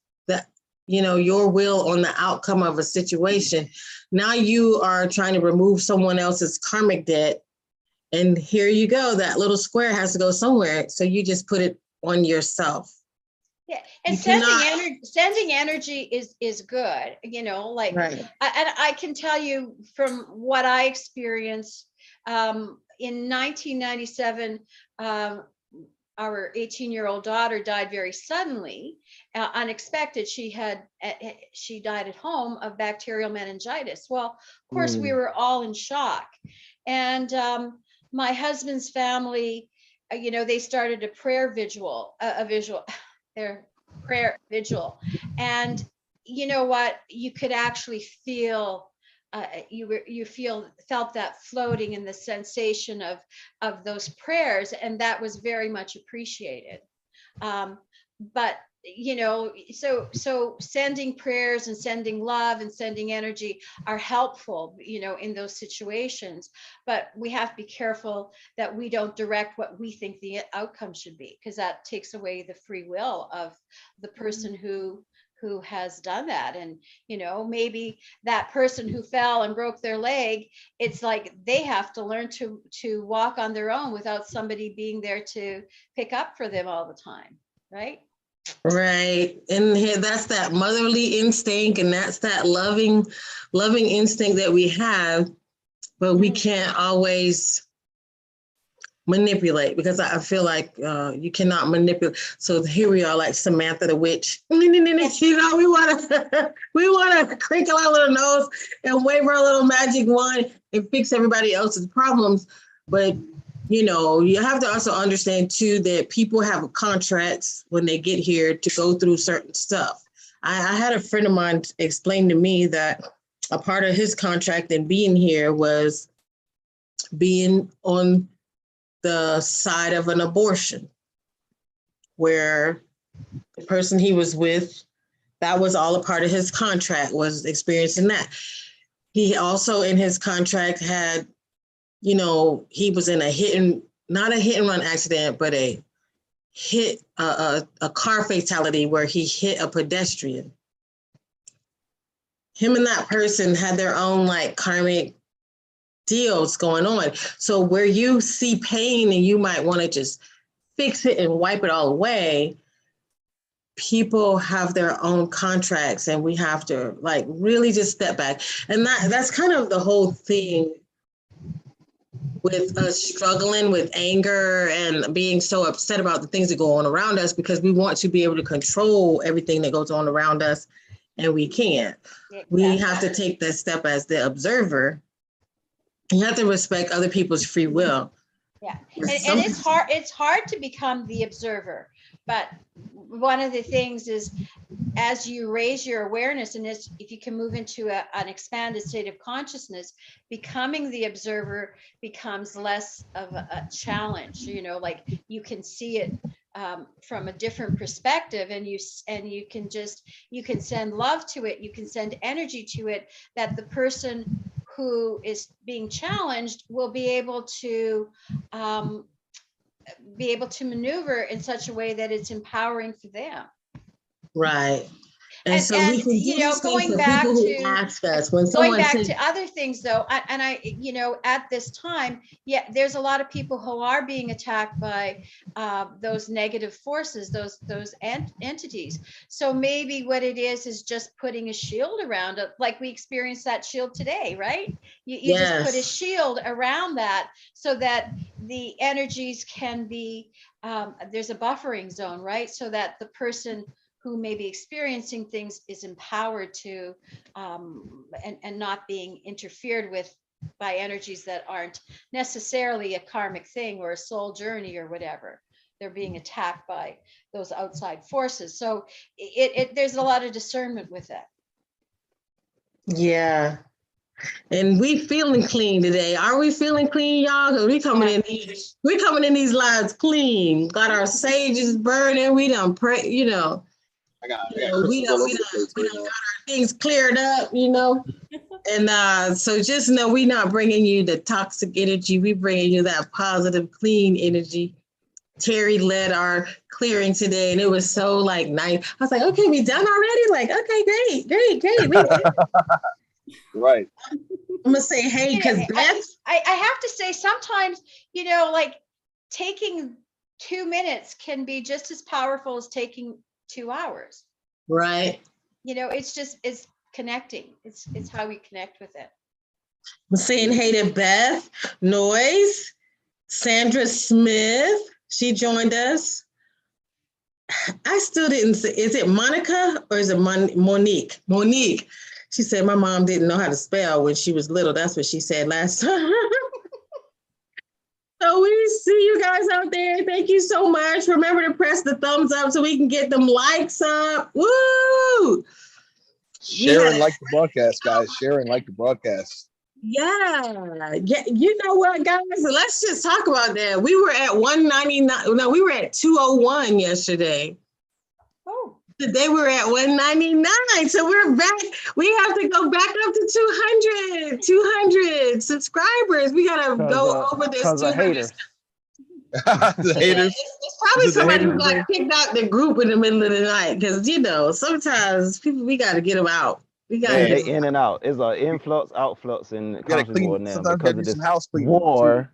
your will on the outcome of a situation, now you are trying to remove someone else's karmic debt. And here you go, that little square has to go somewhere. So you just put it on yourself. Yeah, and sending energy is good, right. I can tell you from what I experienced in 1997, our 18-year-old daughter died very suddenly, unexpected. She died at home of bacterial meningitis. Well, of course, we were all in shock. And my husband's family, they started a prayer vigil, their prayer vigil. And you know what? You could actually feel felt that floating in the sensation of those prayers, and that was very much appreciated. But so sending prayers and sending love and sending energy are helpful, in those situations. But we have to be careful that we don't direct what we think the outcome should be, because that takes away the free will of the person who has done that. And maybe that person who fell and broke their leg, it's like they have to learn to walk on their own without somebody being there to pick up for them all the time, right? Right. And that's that motherly instinct, and that's that loving instinct that we have, but we can't always manipulate, because I feel like you cannot manipulate. So here we are, like Samantha the witch. We want to crinkle our little nose and wave our little magic wand and fix everybody else's problems. But you have to also understand too that people have contracts when they get here to go through certain stuff. I had a friend of mine explain to me that a part of his contract in being here was being on the side of an abortion, where the person he was with, that was all a part of his contract, was experiencing that. He also in his contract had, he was in not a hit and run accident, but a car fatality where he hit a pedestrian. Him and that person had their own like karmic deals going on. So where you see pain and you might want to just fix it and wipe it all away. People have their own contracts, and we have to like really just step back. And that's kind of the whole thing with us struggling with anger and being so upset about the things that go on around us, because we want to be able to control everything that goes on around us, and we can't. We have to take that step as the observer. You have to respect other people's free will. Yeah, and it's hard to become the observer, but one of the things is, as you raise your awareness, and if you can move into an expanded state of consciousness, becoming the observer becomes less of a challenge. You know, like you can see it from a different perspective, and you can send love to it, you can send energy to it, that the person who is being challenged will be able to maneuver in such a way that it's empowering for them. Right. And so we can you know, going back to ask us when someone to other things though, I you know, at this time, yeah, there's a lot of people who are being attacked by those negative forces, those entities. So maybe what it is just putting a shield around it, like we experienced that shield today, right? You just put a shield around that so that the energies can be there's a buffering zone, right? So that the person who may be experiencing things is empowered to and not being interfered with by energies that aren't necessarily a karmic thing or a soul journey or whatever. They're being attacked by those outside forces. So there's a lot of discernment with it. Yeah. And we feeling clean today. Are we feeling clean, y'all? Because we coming in these lives clean. Got our sages burning. We done pray, you know. We done got our things cleared up, you know. And so just know we not bringing you the toxic energy. We bringing you that positive, clean energy. Terri led our clearing today, and it was so like nice. I was like, okay, we done already? Like, okay, great. Right. I'm gonna say, hey, because I have to say, sometimes, you know, like taking 2 minutes can be just as powerful as taking 2 hours. Right. You know, it's connecting. It's how we connect with it. I'm saying hey to Beth, Noise, Sandra Smith. She joined us. I still didn't say, is it Monica or is it Monique? Monique. She said my mom didn't know how to spell when she was little. That's what she said last time. So we see you guys out there. Thank you so much. Remember to press the thumbs up so we can get them likes up. Woo! Share and like the broadcast, guys. Share and like the broadcast. Yeah. You know what, guys? Let's just talk about that. We were at 199. No, we were at 201 yesterday. Oh. Today we're at 199. So we're back. We have to go back up to 200 subscribers. We got to go over this 200. Haters. The haters. It's probably somebody who got kicked out the group in the middle of the night, because, you know, sometimes people, we got to get them out. We got to get in and out. It's an influx, outflux in the conscious world now because of this house war.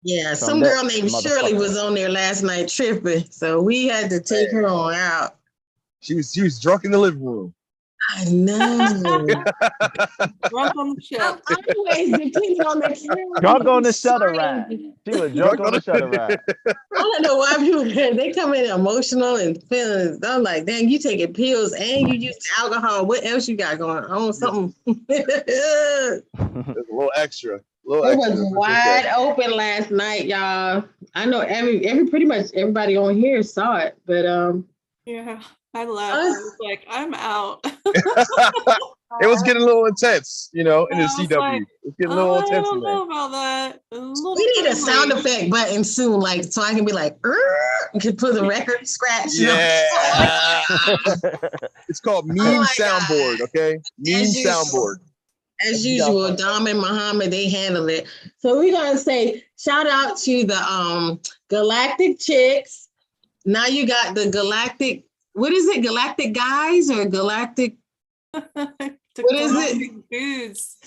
Yeah, some girl named Shirley was on there last night tripping, so we had to take her on out. She was drunk in the living room. I know. Drunk on the shelf. Always depending on the camera. Drunk on the shutter ride. She was drunk on the shutter ride. I don't know why people, they come in emotional and feeling. I'm like, dang, you taking pills and you use alcohol. What else you got going on? Something. There's a little extra. It was wide open last night, y'all. I know pretty much everybody on here saw it, but yeah. I left. I was like, I'm out. It was getting a little intense, you know, in the CW. Like, it's getting a little intense. I don't know about that. We need a sound effect button soon, like so I can be like, you can put the record scratch. Yeah. It's called meme soundboard, okay? Meme soundboard. As usual, Dom and Muhammad, they handle it. So we're gonna say shout out to the Galactic chicks. Now you got the Galactic. What is it? Galactic guys or Galactic? What is it? Dudes.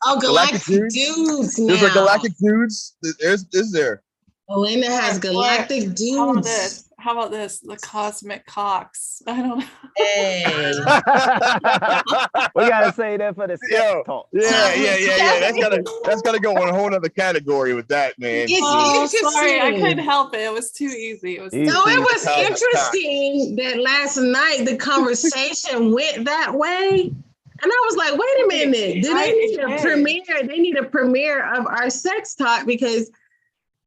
Oh, Galactic dudes. There's a Galactic dudes. Is there? Elena has Or galactic how about dudes. this? How about this? The cosmic cocks. I don't know. Hey. We gotta say that for the sex Yo, talk. yeah. That's gotta go in a whole other category with that, man. It's Oh, sorry, I interesting. couldn't help it. It was too easy. It was Easy. too No, it easy. was interesting that last night the conversation went that way. And I was like, wait a minute, do they need a premiere? They need a premiere of our sex talk because,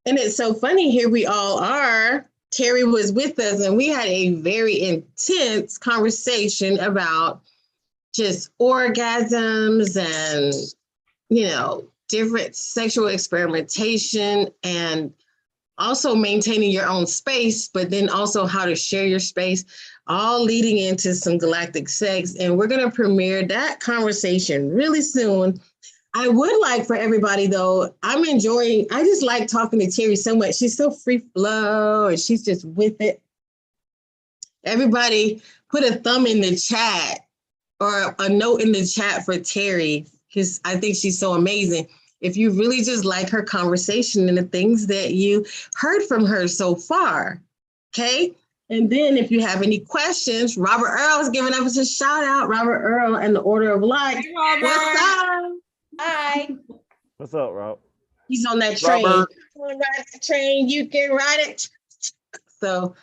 and it's so funny, here we all are. Terri was with us and we had a very intense conversation about just orgasms and, different sexual experimentation and also maintaining your own space, but then also how to share your space, all leading into some galactic sex. And we're going to premiere that conversation really soon. I would like for everybody, though, I just like talking to Terri so much. She's so free flow and she's just with it. Everybody put a thumb in the chat or a note in the chat for Terri, because I think she's so amazing. If you really just like her conversation and the things that you heard from her so far, okay? And then if you have any questions, Robert Earl is giving us a shout out. Robert Earl and the Order of Life. Hey, Robert. What's up? Hi. What's up, Rob? He's on that train. Robert. You can ride the train, you can ride it. So,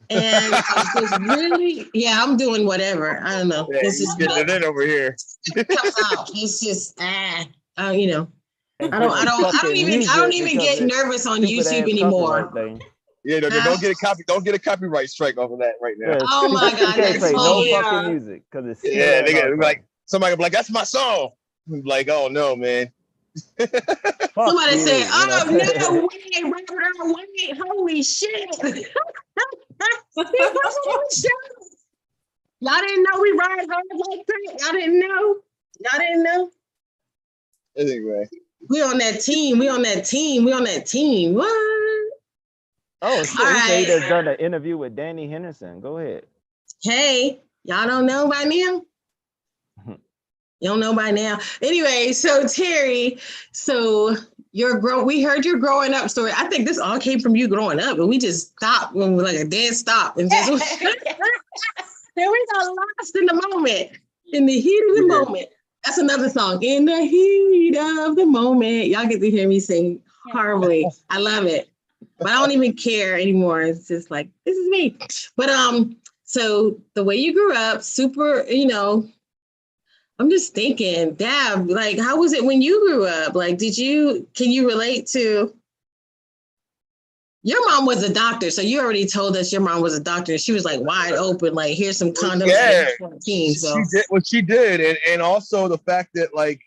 and just really, yeah, I'm doing whatever. I don't know. Yeah, This he's is getting it in over here. comes out. It's just And I put don't no fucking even music get because nervous on it's stupid YouTube ass anymore. copyright thing. Yeah, don't get a copyright strike off of that right now. Yeah, Oh my you God, can't that's say no funny. fucking music because it's stupid Yeah, ass they get article. like somebody will be like, that's my song. I'm like, oh no, man. Fuck Somebody you, said, you know? "Oh no, wait, Robert, wait, holy shit!" Y'all didn't know we ride hard like that. Y'all didn't know. Y'all didn't know. Anyway, We on that team. We on that team. We on that team. What? Oh shit, All he said he right. just done an interview with Danny Henderson. Go ahead. Hey, y'all don't know by now? You don't know by now. Anyway, so Terri, we heard your growing up story. I think this all came from you growing up, but we just stopped when we were like a dead stop and just then we got lost in the moment, in the heat of the moment. That's another song. In the heat of the moment. Y'all get to hear me sing horribly. I love it. But I don't even care anymore. It's just like, this is me. But so the way you grew up, super, I'm just thinking, Dab, like, how was it when you grew up? Like, can you relate to, your mom was a doctor, so you already told us your mom was a doctor, and she was like wide open, like, here's some condoms. Yeah, 14, so. she did. And also the fact that, like,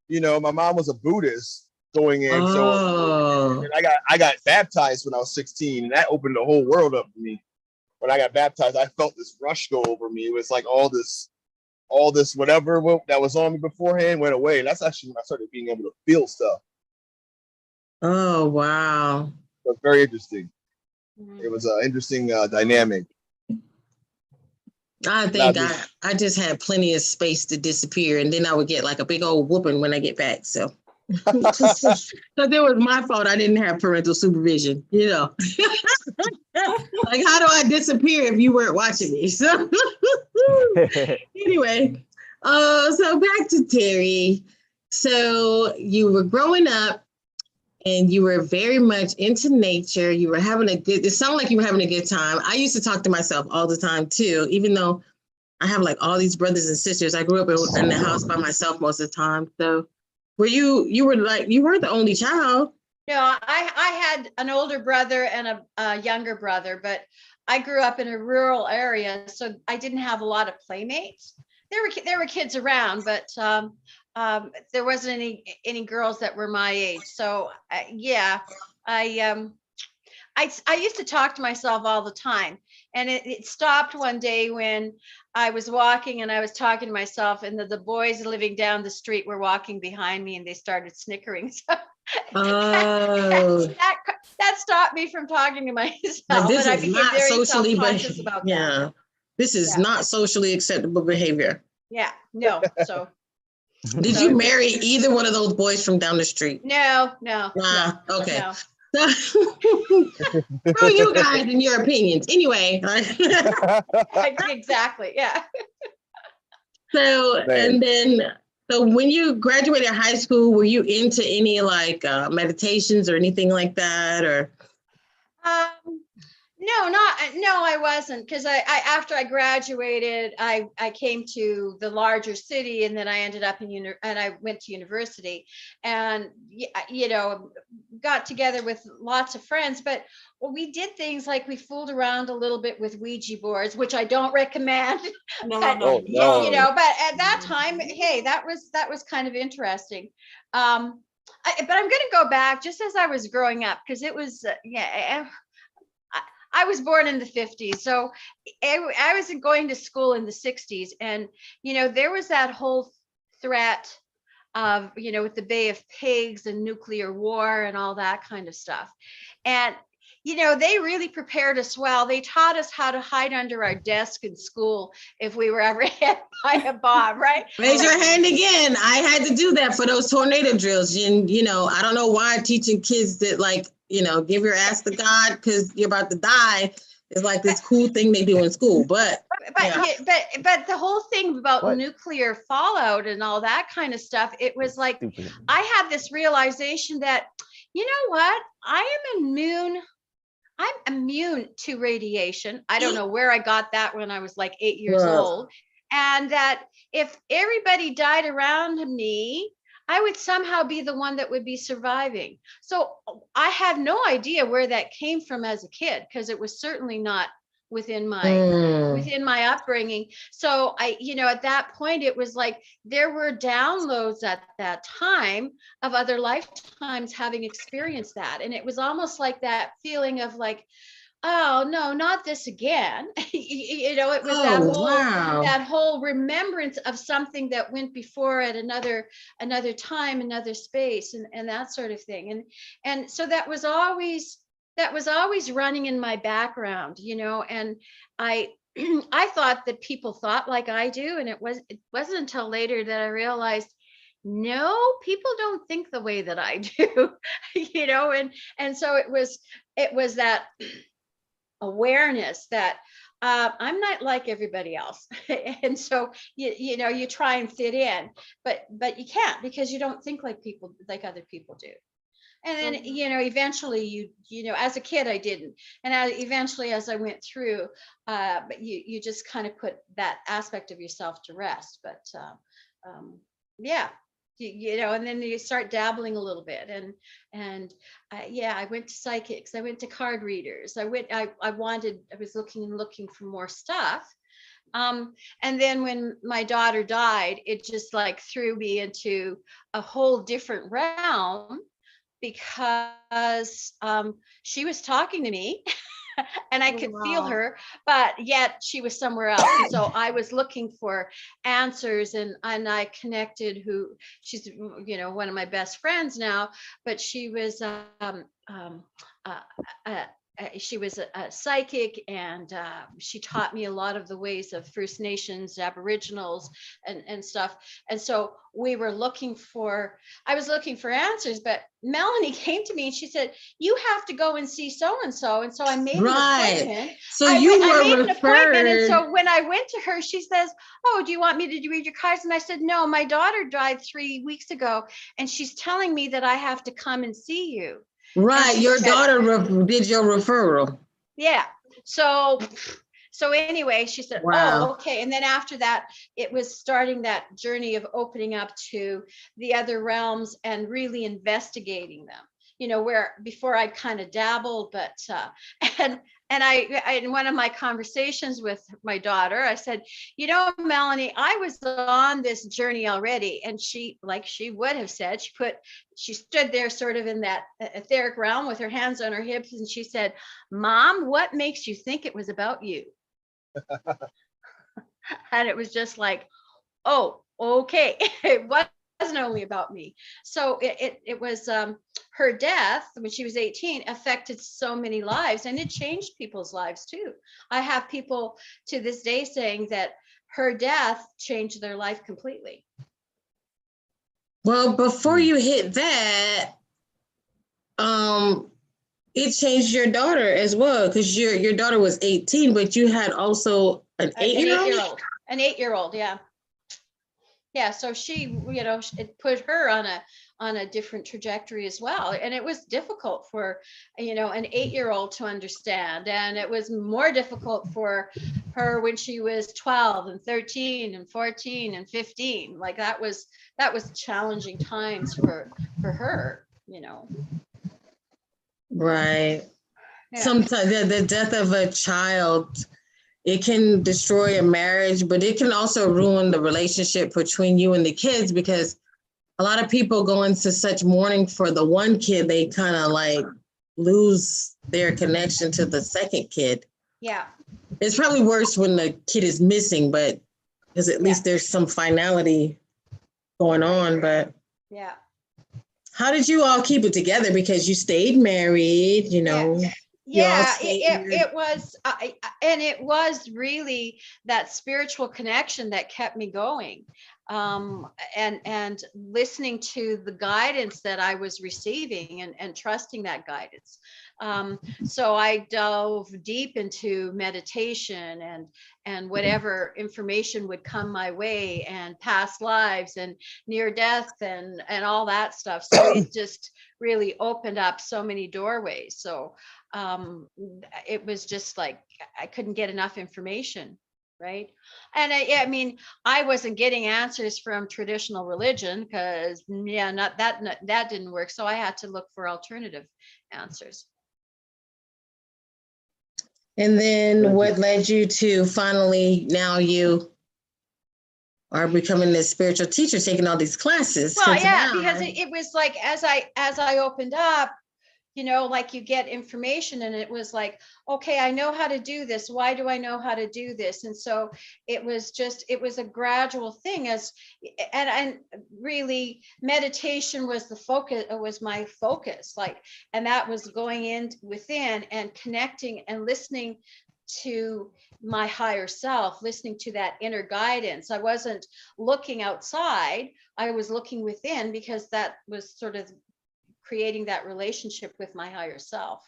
my mom was a Buddhist going in. So and I got baptized when I was 16, and that opened the whole world up for me. When I got baptized, I felt this rush go over me. It was like all this whatever that was on me beforehand went away. That's actually when I started being able to feel stuff. Oh, wow. It was very interesting. It was an interesting dynamic. I think I just had plenty of space to disappear, and then I would get like a big old whooping when I get back. So, because it was my fault, I didn't have parental supervision. Like, how do I disappear if you weren't watching me? So, anyway, so back to Terri. So you were growing up, and you were very much into nature. You were it sounded like you were having a good time. I used to talk to myself all the time too, even though I have like all these brothers and sisters. I grew up in the house by myself most of the time. So you weren't the only child. No, I had an older brother and a younger brother, but I grew up in a rural area, so I didn't have a lot of playmates. There were kids around, but there wasn't any girls that were my age. So I used to talk to myself all the time, and it stopped one day when I was walking and I was talking to myself, and the boys living down the street were walking behind me, and they started snickering. So that stopped me from talking to myself. Like, this and I is became not very socially, self-conscious about that. This is not socially acceptable behavior. Yeah, no. So did you marry either one of those boys from down the street? No. Okay. No. So, screw you guys and your opinions. Anyway. Exactly. Yeah. So, and then, so when you graduated high school, were you into any like meditations or anything like that, or? No, I wasn't, because I after I graduated, I came to the larger city, and then I ended up and I went to university, and got together with lots of friends, but we did things like we fooled around a little bit with Ouija boards, which I don't recommend. No, But no, no. but at that time, hey, that was kind of interesting. But I'm going to go back just as I was growing up, because it was I was born in the 50s, so I was going to school in the 60s, and there was that whole threat of with the Bay of Pigs and nuclear war and all that kind of stuff. And they really prepared us well. They taught us how to hide under our desk in school if we were ever hit by a bomb, right? Raise your hand again. I had to do that for those tornado drills. And, I don't know why teaching kids that, like, give your ass to God because you're about to die is like this cool thing they do in school. But the whole thing about nuclear fallout and all that kind of stuff, it was like, I had this realization that, you know what, I'm immune to radiation. I don't know where I got that when I was like 8 years old. And that if everybody died around me, I would somehow be the one that would be surviving. So I had no idea where that came from as a kid, because it was certainly not within my upbringing. So I, at that point, it was like there were downloads at that time of other lifetimes having experienced that. And it was almost like that feeling of like, oh no, not this again. It was that whole remembrance of something that went before at another time, another space, and that sort of thing. And so that was always running in my background, and I I thought that people thought like I do, and it wasn't until later that I realized, no, people don't think the way that I do, and so it was that awareness that I'm not like everybody else. And so you try and fit in, but you can't, because you don't think like other people do. And then eventually you as a kid I didn't, and eventually as I went through, but you just kind of put that aspect of yourself to rest. But yeah, and then you start dabbling a little bit, and I went to psychics, I went to card readers, I was looking for more stuff. And then when my daughter died, it just like threw me into a whole different realm, because she was talking to me and I could feel her, but yet she was somewhere else. And so I was looking for answers, and I connected she's, one of my best friends now, but she was, she was a psychic, and she taught me a lot of the ways of First Nations, Aboriginals, and stuff. And so I was looking for answers, but Melanie came to me and she said, you have to go and see so-and-so. And so I made an appointment. So I made an appointment. And so when I went to her, she says, oh, do you want me to read your cards? And I said, no, my daughter died 3 weeks ago, and she's telling me that I have to come and see you. Right. Your daughter did your referral. Yeah. So anyway, she said, wow. Oh, okay. And then after that, it was starting that journey of opening up to the other realms and really investigating them, where before I'd kind of dabbled, but, and I, in one of my conversations with my daughter, I said, Melanie, I was on this journey already. And she, like she would have said, she stood there sort of in that etheric realm with her hands on her hips. And she said, Mom, what makes you think it was about you? And it was just like, oh, okay. It wasn't only about me. So it was her death when she was 18 affected so many lives, and it changed people's lives too. I have people to this day saying that her death changed their life completely. Well, before you hit that, it changed your daughter as well, because your daughter was 18, but you had also an An 8-year-old. 8-year-old, an 8-year-old, yeah. Yeah, so she, it put her on a different trajectory as well. And it was difficult for, an 8-year-old to understand. And it was more difficult for her when she was 12 and 13 and 14 and 15. Like that was challenging times for her. Right. Yeah. Sometimes the death of a child, it can destroy a marriage, but it can also ruin the relationship between you and the kids, because a lot of people go into such mourning for the one kid, they kind of like lose their connection to the second kid. Yeah. It's probably worse when the kid is missing, but because at least there's some finality going on. But Yeah. how did you all keep it together? Because you stayed married, Yeah, it was, and it was really that spiritual connection that kept me going, and listening to the guidance that I was receiving and trusting that guidance. So I dove deep into meditation and whatever information would come my way, and past lives and near death and all that stuff. So it just really opened up so many doorways. So it was just like I couldn't get enough information, right? And I mean, I wasn't getting answers from traditional religion because not that didn't work. So I had to look for alternative answers. And then what led you to finally, now you are becoming this spiritual teacher, taking all these classes? Well, yeah, because it was like as I opened up, like you get information, and it was like, okay, I know how to do this. Why do I know how to do this? And so it was a gradual thing, and really meditation was the focus, was my focus, like, and that was going in within and connecting and listening to my higher self, listening to that inner guidance. I wasn't looking outside, I was looking within, because that was sort of creating that relationship with my higher self.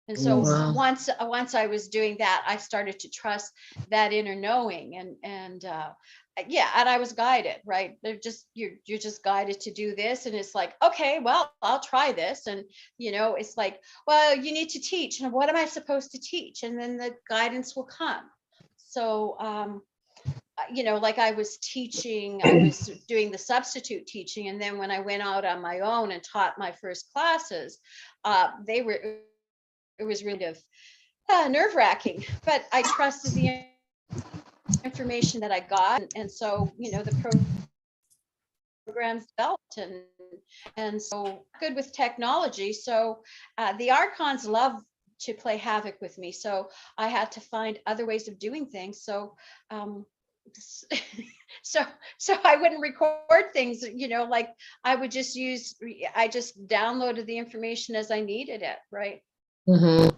And so once I was doing that, I started to trust that inner knowing, and I was guided, right? You're just guided to do this, and it's like, okay, well, I'll try this, and it's like, well, you need to teach, and what am I supposed to teach? And then the guidance will come. So like I was teaching, I was doing the substitute teaching. And then when I went out on my own and taught my first classes, it was really nerve wracking, but I trusted the information that I got. And so, the programs developed, and so good with technology. So the Archons love to play havoc with me. So I had to find other ways of doing things. So so I wouldn't record things, like I would just I just downloaded the information as I needed it, right? Mm-hmm.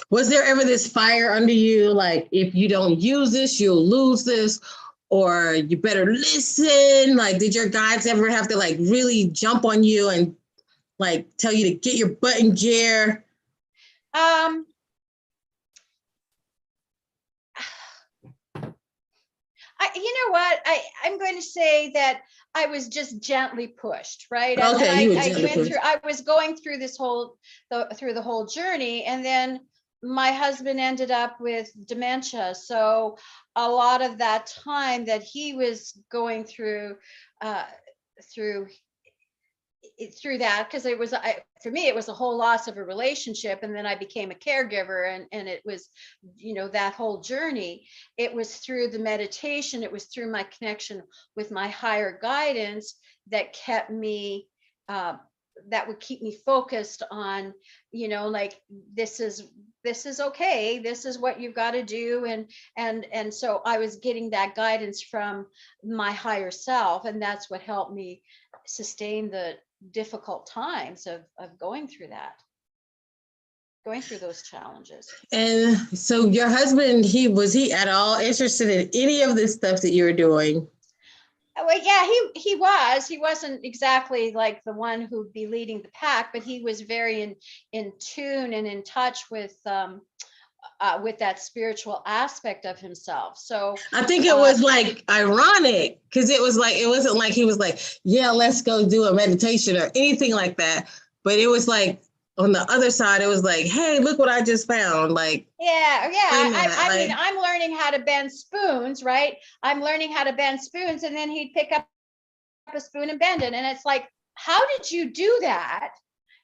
Was there ever this fire under you, like, if you don't use this, you'll lose this, or you better listen? Like, did your guides ever have to like really jump on you and like tell you to get your butt in gear? You know what? I'm going to say that I was just gently pushed, right? Okay, And I was going through the whole journey, and then my husband ended up with dementia. So a lot of that time that he was going through that, because it was for me, it was a whole loss of a relationship, and then I became a caregiver, and it was that whole journey. It was through the meditation, it was through my connection with my higher guidance that kept me that would keep me focused on like, this is okay, this is what you've got to do, and so I was getting that guidance from my higher self, and that's what helped me sustain the difficult times of going through those challenges. And so your husband, was he at all interested in any of this stuff that you were doing? Well, yeah, he was. He wasn't exactly like the one who'd be leading the pack, but he was very in tune and in touch with that spiritual aspect of himself. So I think it was like ironic because it was like, it wasn't like he was like, yeah, let's go do a meditation or anything like that. But it was like on the other side, it was like, hey, look what I just found. Like, yeah. I mean, like, I'm learning how to bend spoons, right? I'm learning how to bend spoons, and then he'd pick up a spoon and bend it. And it's like, how did you do that?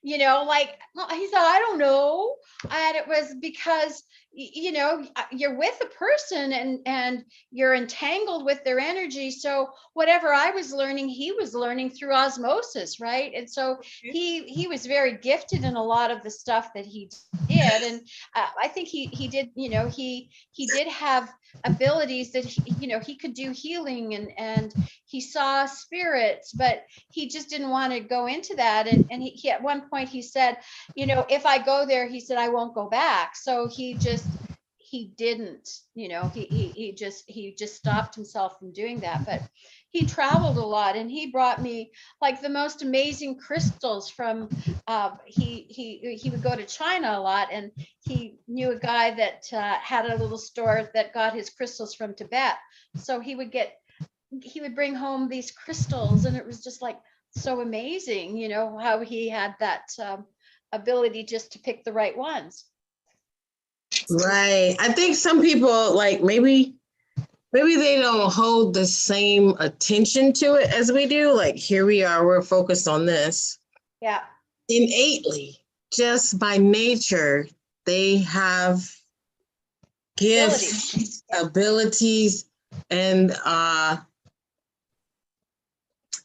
Like, well, he said, I don't know. And it was because, you're with a person and you're entangled with their energy. So whatever I was learning, he was learning through osmosis, right? And so he was very gifted in a lot of the stuff that he did. And I think he did, he did have abilities that he could do healing and he saw spirits, but he just didn't want to go into that. And he at one point he said, if I go there, he said, I won't go back. So he didn't, he just stopped himself from doing that. But he traveled a lot, and he brought me like the most amazing crystals from he would go to China a lot, and he knew a guy that had a little store that got his crystals from Tibet. So he would bring home these crystals, and it was just like so amazing, how he had that ability just to pick the right ones. right. I think some people like maybe they don't hold the same attention to it as we do. Like here we are, we're focused on this. Yeah. Innately, just by nature, they have gifts, abilities, and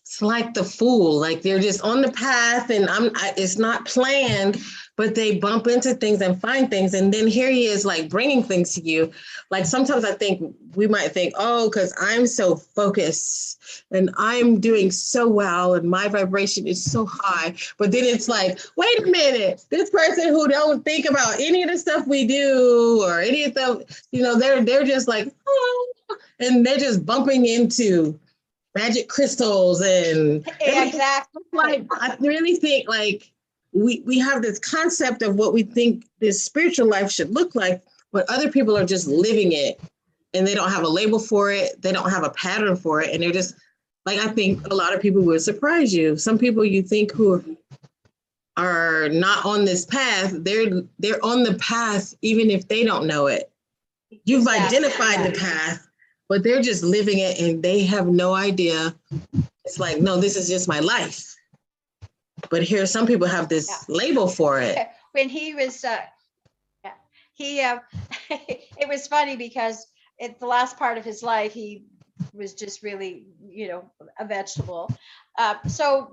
it's like the fool, like they're just on the path, and it's not planned, but they bump into things and find things, and then here he is like bringing things to you. Like sometimes I think we might think, oh, because I'm so focused and I'm doing so well and my vibration is so high, but then it's like, wait a minute, this person who don't think about any of the stuff we do or any of the, they're just like, oh, and they're just bumping into magic crystals and exactly. like I really think like we have this concept of what we think this spiritual life should look like, but other people are just living it and they don't have a label for it, they don't have a pattern for it, and they're just like, I think a lot of people would surprise you. Some people you think who are not on this path, they're on the path even if they don't know it. You've identified the path, but they're just living it and they have no idea. It's like, no, this is just my life. But here, some people have this label for it. When he was, it was funny because at the last part of his life, he was just really, a vegetable. So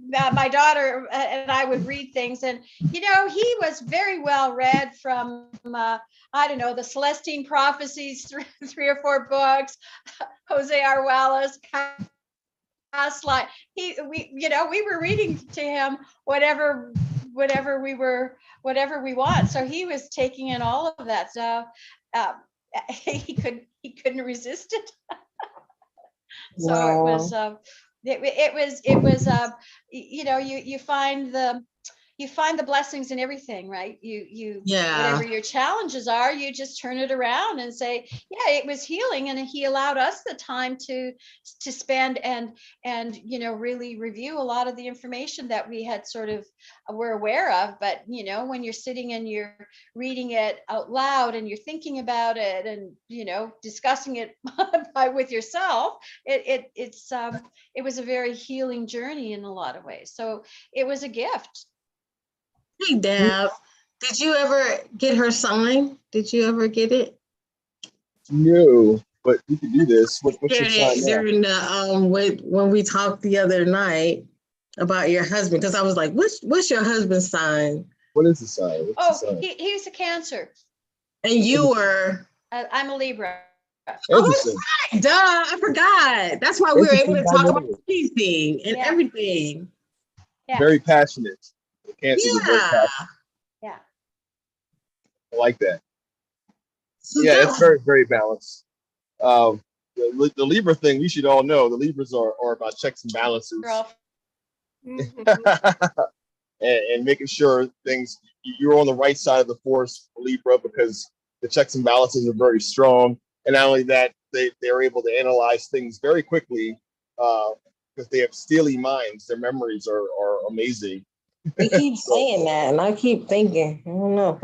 my daughter and I would read things, and he was very well read from I don't know, the Celestine Prophecies, three or four books, Jose Arguelles, Light. We were reading to him whatever we want. So he was taking in all of that stuff. He couldn't resist it. So wow. It was you find the blessings in everything, right? You whatever your challenges are, you just turn it around and say, yeah, it was healing, and he allowed us the time to spend and really review a lot of the information that we had sort of were aware of. But when you're sitting and you're reading it out loud and you're thinking about it and discussing it with yourself, it was a very healing journey in a lot of ways. So it was a gift. Hey, Dab, did you ever get her sign? Did you ever get it? No, but we can do this. What's your sign now? During the when we talked the other night about your husband, because I was like, what's your husband's sign? What is the sign? He's a Cancer. And you were? I'm a Libra. Oh, right. Duh, I forgot. That's why we were able to talk about anything and everything. Yeah. Very passionate. Cancer is very passionate. Yeah. I like that. So yeah, it's very, very balanced. the Libra thing, we should all know the Libras are about checks and balances. Girl, Mhm. and making sure things you're on the right side of the force, Libra, because the checks and balances are very strong. And not only that, they're able to analyze things very quickly because they have steely minds. Their memories are amazing. They keep saying that, and I keep thinking, I don't know.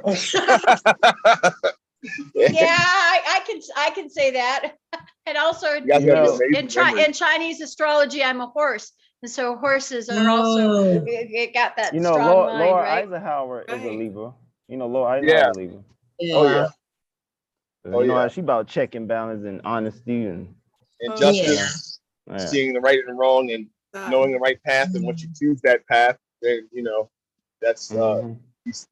yeah, I can say that. And also You guys have amazing in Chinese astrology, I'm a horse. And so horses are also it got that You know, strong mind, Laura right? Eisenhower is a Right. Libra. You know, Laura Eisenhower is a Libra. Oh yeah. Oh, You know, yeah. she about check and balance and honesty and And Oh, justice, yeah. seeing the right and wrong, and knowing the right path. And once you choose that path, then that's Mhm.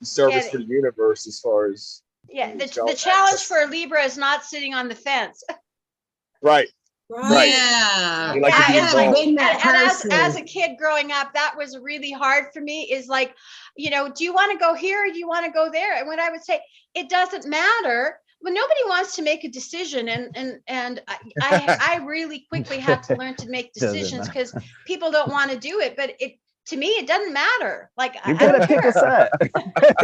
service Yeah. for the universe as far as The challenge for a Libra is not sitting on the fence. right. Right. Yeah. You like to be it's involved. Been that and person. as a kid growing up, that was really hard for me. Is like, do you want to go here or do you want to go there? And when I would say it doesn't matter, well, nobody wants to make a decision, and I really quickly had to learn to make Doesn't decisions matter. because people don't want to do it. But to me, it doesn't matter. Like You I gotta don't pick care. a side.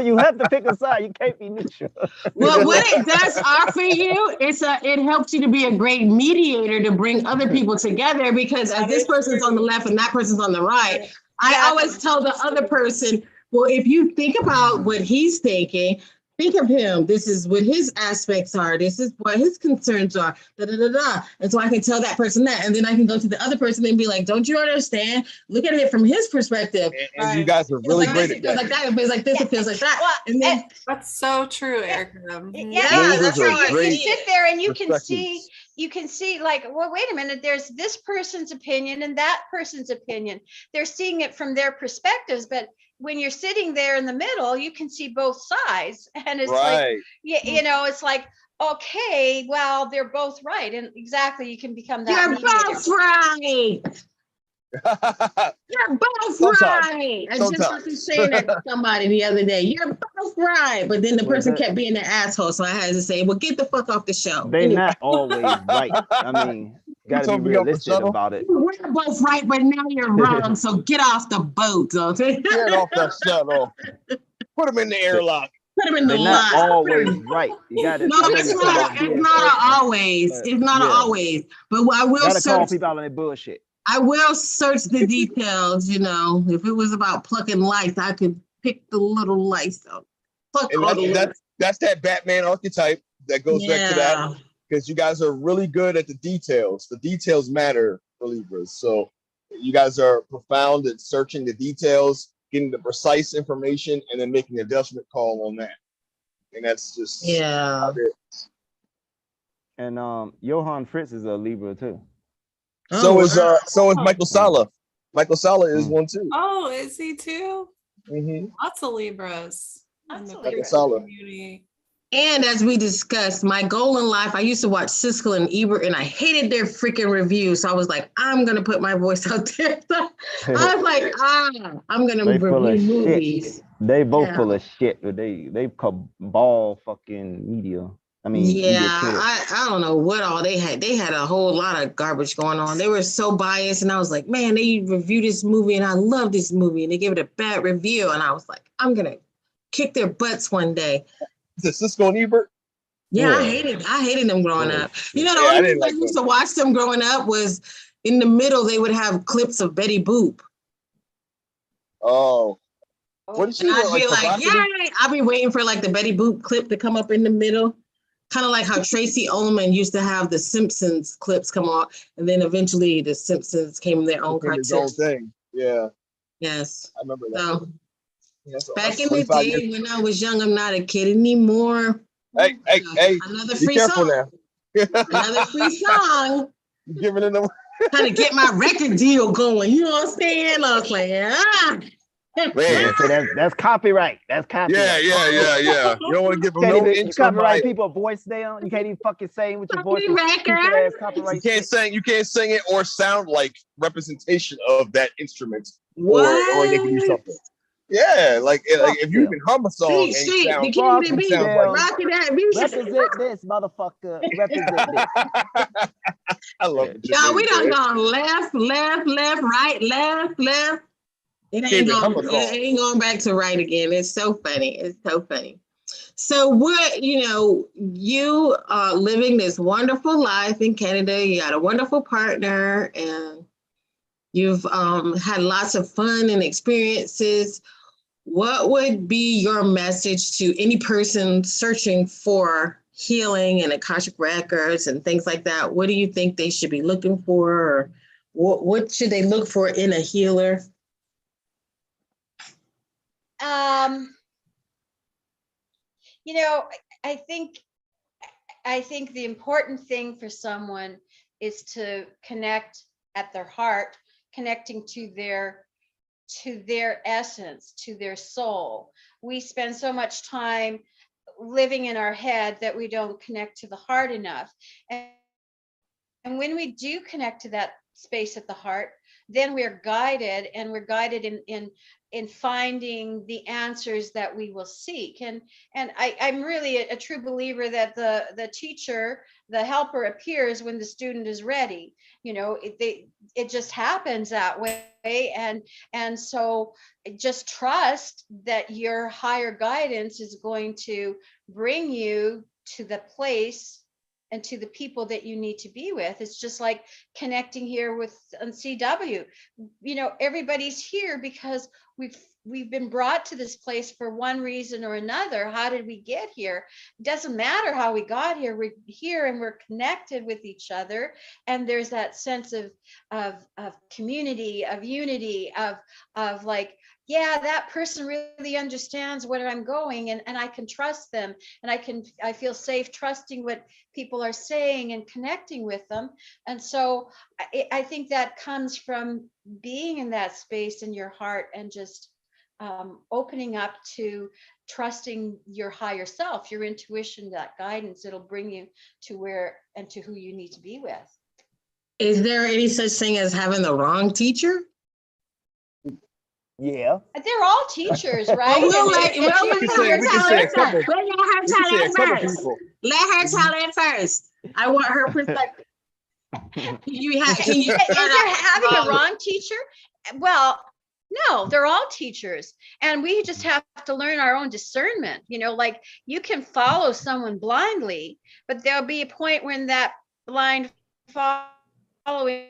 You have to pick a side. You can't be neutral. Well, what it does offer you, it helps you to be a great mediator to bring other people together, because as this person's on the left and that person's on the right, I always tell the other person, well, if you think about what he's thinking, think of him. This is what his aspects are. This is what his concerns are. Da, da, da, da. And so I can tell that person that. And then I can go to the other person and be like, don't you understand? Look at it from his perspective. And you guys are really great at It feels that. like that. It feels like this. It feels like that. Well, And then That's so true, Erica. Yeah, Libras that's are right. You great sit there and you can perspectives. see like, well, wait a minute, there's this person's opinion and that person's opinion. They're seeing it from their perspectives, but when you're sitting there in the middle, you can see both sides. And it's like, Right. it's like, okay, well, they're both right. And exactly, you can become that you're mediator. both right. You're both Sometimes. right. I just Sometimes. was saying that to somebody the other day. You're both right. But then the Well, person that- kept being an asshole. So I had to say, well, get the fuck off the show. They Anyway. not always right. I mean, gotta be told me off the realistic shuttle? about it. We're both right, but now you're wrong. So get off the boat. Okay? Get off that shuttle. Put them in the airlock. Put him in the They're not line. always right. You gotta. No, it's not. It's not always. It's not always. But I will Gotta call search. people out on their bullshit. I will search the details. If it was about plucking lights, I could pick the little lights out. Pluck And all the that's that Batman archetype that goes back to that, because you guys are really good at the details. The details matter for Libras. So you guys are profound at searching the details, getting the precise information, and then making a judgment call on that. And that's just And Johann Fritz is a Libra too. so is Michael Sala. Michael Sala is one too. Oh, is he too? Mm-hmm. Lots of Libras. Lots of in the Libras. community. And as we discussed, my goal in life, I used to watch Siskel and Ebert, and I hated their freaking reviews. So I was like, I'm going to put my voice out there. I was like, I'm going to review movies. They both full of shit, but they cabal fucking media. I mean, I don't know what all they had. They had a whole lot of garbage going on. They were so biased, and I was like, man, they reviewed this movie, and I love this movie, and they gave it a bad review, and I was like, I'm going to kick their butts one day. Is it Siskel and Ebert? Yeah, I hated them growing up. The only thing I used to watch them growing up was in the middle, they would have clips of Betty Boop. Oh. What did she I'd be like, yay! I'd be waiting for like the Betty Boop clip to come up in the middle. Kind of like how Tracy Ullman used to have the Simpsons clips come on, and then eventually the Simpsons came their own cartoon. His own thing. Yeah. Yes. I remember that. So, back in the day when I was young, I'm not a kid anymore. Hey. Another free song. Another free song. You're giving it away. Trying to get my record deal going. You know what I'm saying? I was like, Man, that's copyright. That's copyright. Yeah. You don't want to give them no you copyright people a voice down. You can't even fucking sing with your voice. You can't sing it or sound like representation of that instrument. What? Or they can do something. Yeah, like if you can hum a song and sound like represent this, motherfucker. Represent this. I love the Yeah, we done Terri. gone left, right, left. It Can't ain't even come going. across. It ain't going back to right again. It's so funny. It's so funny. So what, you are living this wonderful life in Canada. You got a wonderful partner, and you've had lots of fun and experiences. What would be your message to any person searching for healing and Akashic records and things like that? What do you think they should be looking for? Or what should they look for in a healer? You know, I think the important thing for someone is to connect at their heart, connecting to their essence, to their soul. We spend so much time living in our head that we don't connect to the heart enough. And when we do connect to that space at the heart, then we're guided, and we're guided in finding the answers that we will seek. And I'm really a true believer that the teacher, the helper, appears when the student is ready. It just happens that way. And so just trust that your higher guidance is going to bring you to the place and to the people that you need to be with. It's just like connecting here with CW. Everybody's here because we've been brought to this place for one reason or another. How did we get here? It doesn't matter how we got here. We're here and we're connected with each other. And there's that sense of community, of unity, of like, yeah, that person really understands where I'm going, and I can trust them, and I feel safe trusting what people are saying and connecting with them. And so I think that comes from being in that space in your heart, and just opening up to trusting your higher self, your intuition, that guidance. It'll bring you to where and to who you need to be with. Is there any such thing as having the wrong teacher? Yeah. They're all teachers, right? We'll And let if you We can say a couple. Let her We can tell say a it couple first. people. Let her tell it first. I want her perspective. Can you Is there having a wrong teacher? Well, no, they're all teachers, and we just have to learn our own discernment. Like, you can follow someone blindly, but there'll be a point when that blind following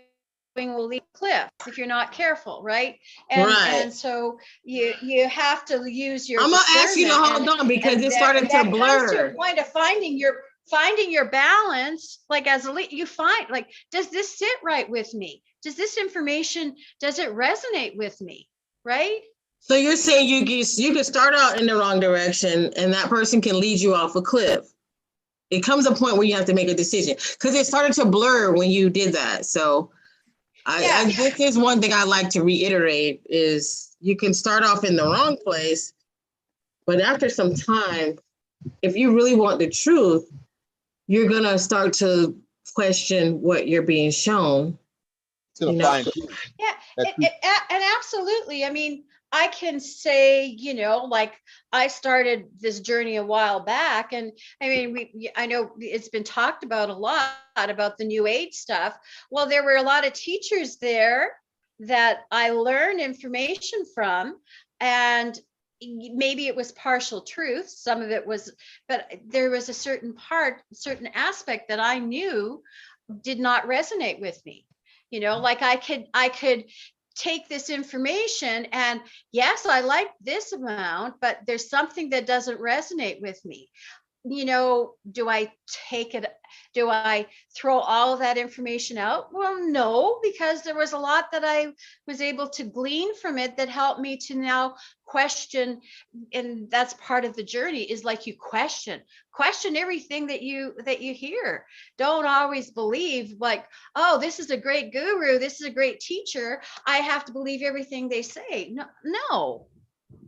will lead a cliff if you're not careful, right? And so you have to use your I'm gonna ask you to discernment, hold on because it started to that comes to blur. a point of finding your balance. Like, as a lead, you find, like, does this sit right with me? Does this information, does it resonate with me? Right? So you're saying you can start out in the wrong direction, and that person can lead you off a cliff. It comes a point where you have to make a decision, because it started to blur when you did that. So this is one thing I like to reiterate is you can start off in the wrong place, but after some time, if you really want the truth, you're going to start to question what you're being shown. It's gonna find you. Yeah, and absolutely. I mean, I can say, like, I started this journey a while back, and I mean, I know it's been talked about a lot about the New Age stuff. Well, there were a lot of teachers there that I learned information from, and maybe it was partial truth. Some of it was, but there was a certain aspect that I knew did not resonate with me. Like, I could take this information, and yes, I like this amount, but there's something that doesn't resonate with me. Do I take it? Do I throw all of that information out? Well, no, because there was a lot that I was able to glean from it that helped me to now question. And that's part of the journey, is like, you question everything that you hear. Don't always believe, like, oh, this is a great guru, this is a great teacher, I have to believe everything they say. No.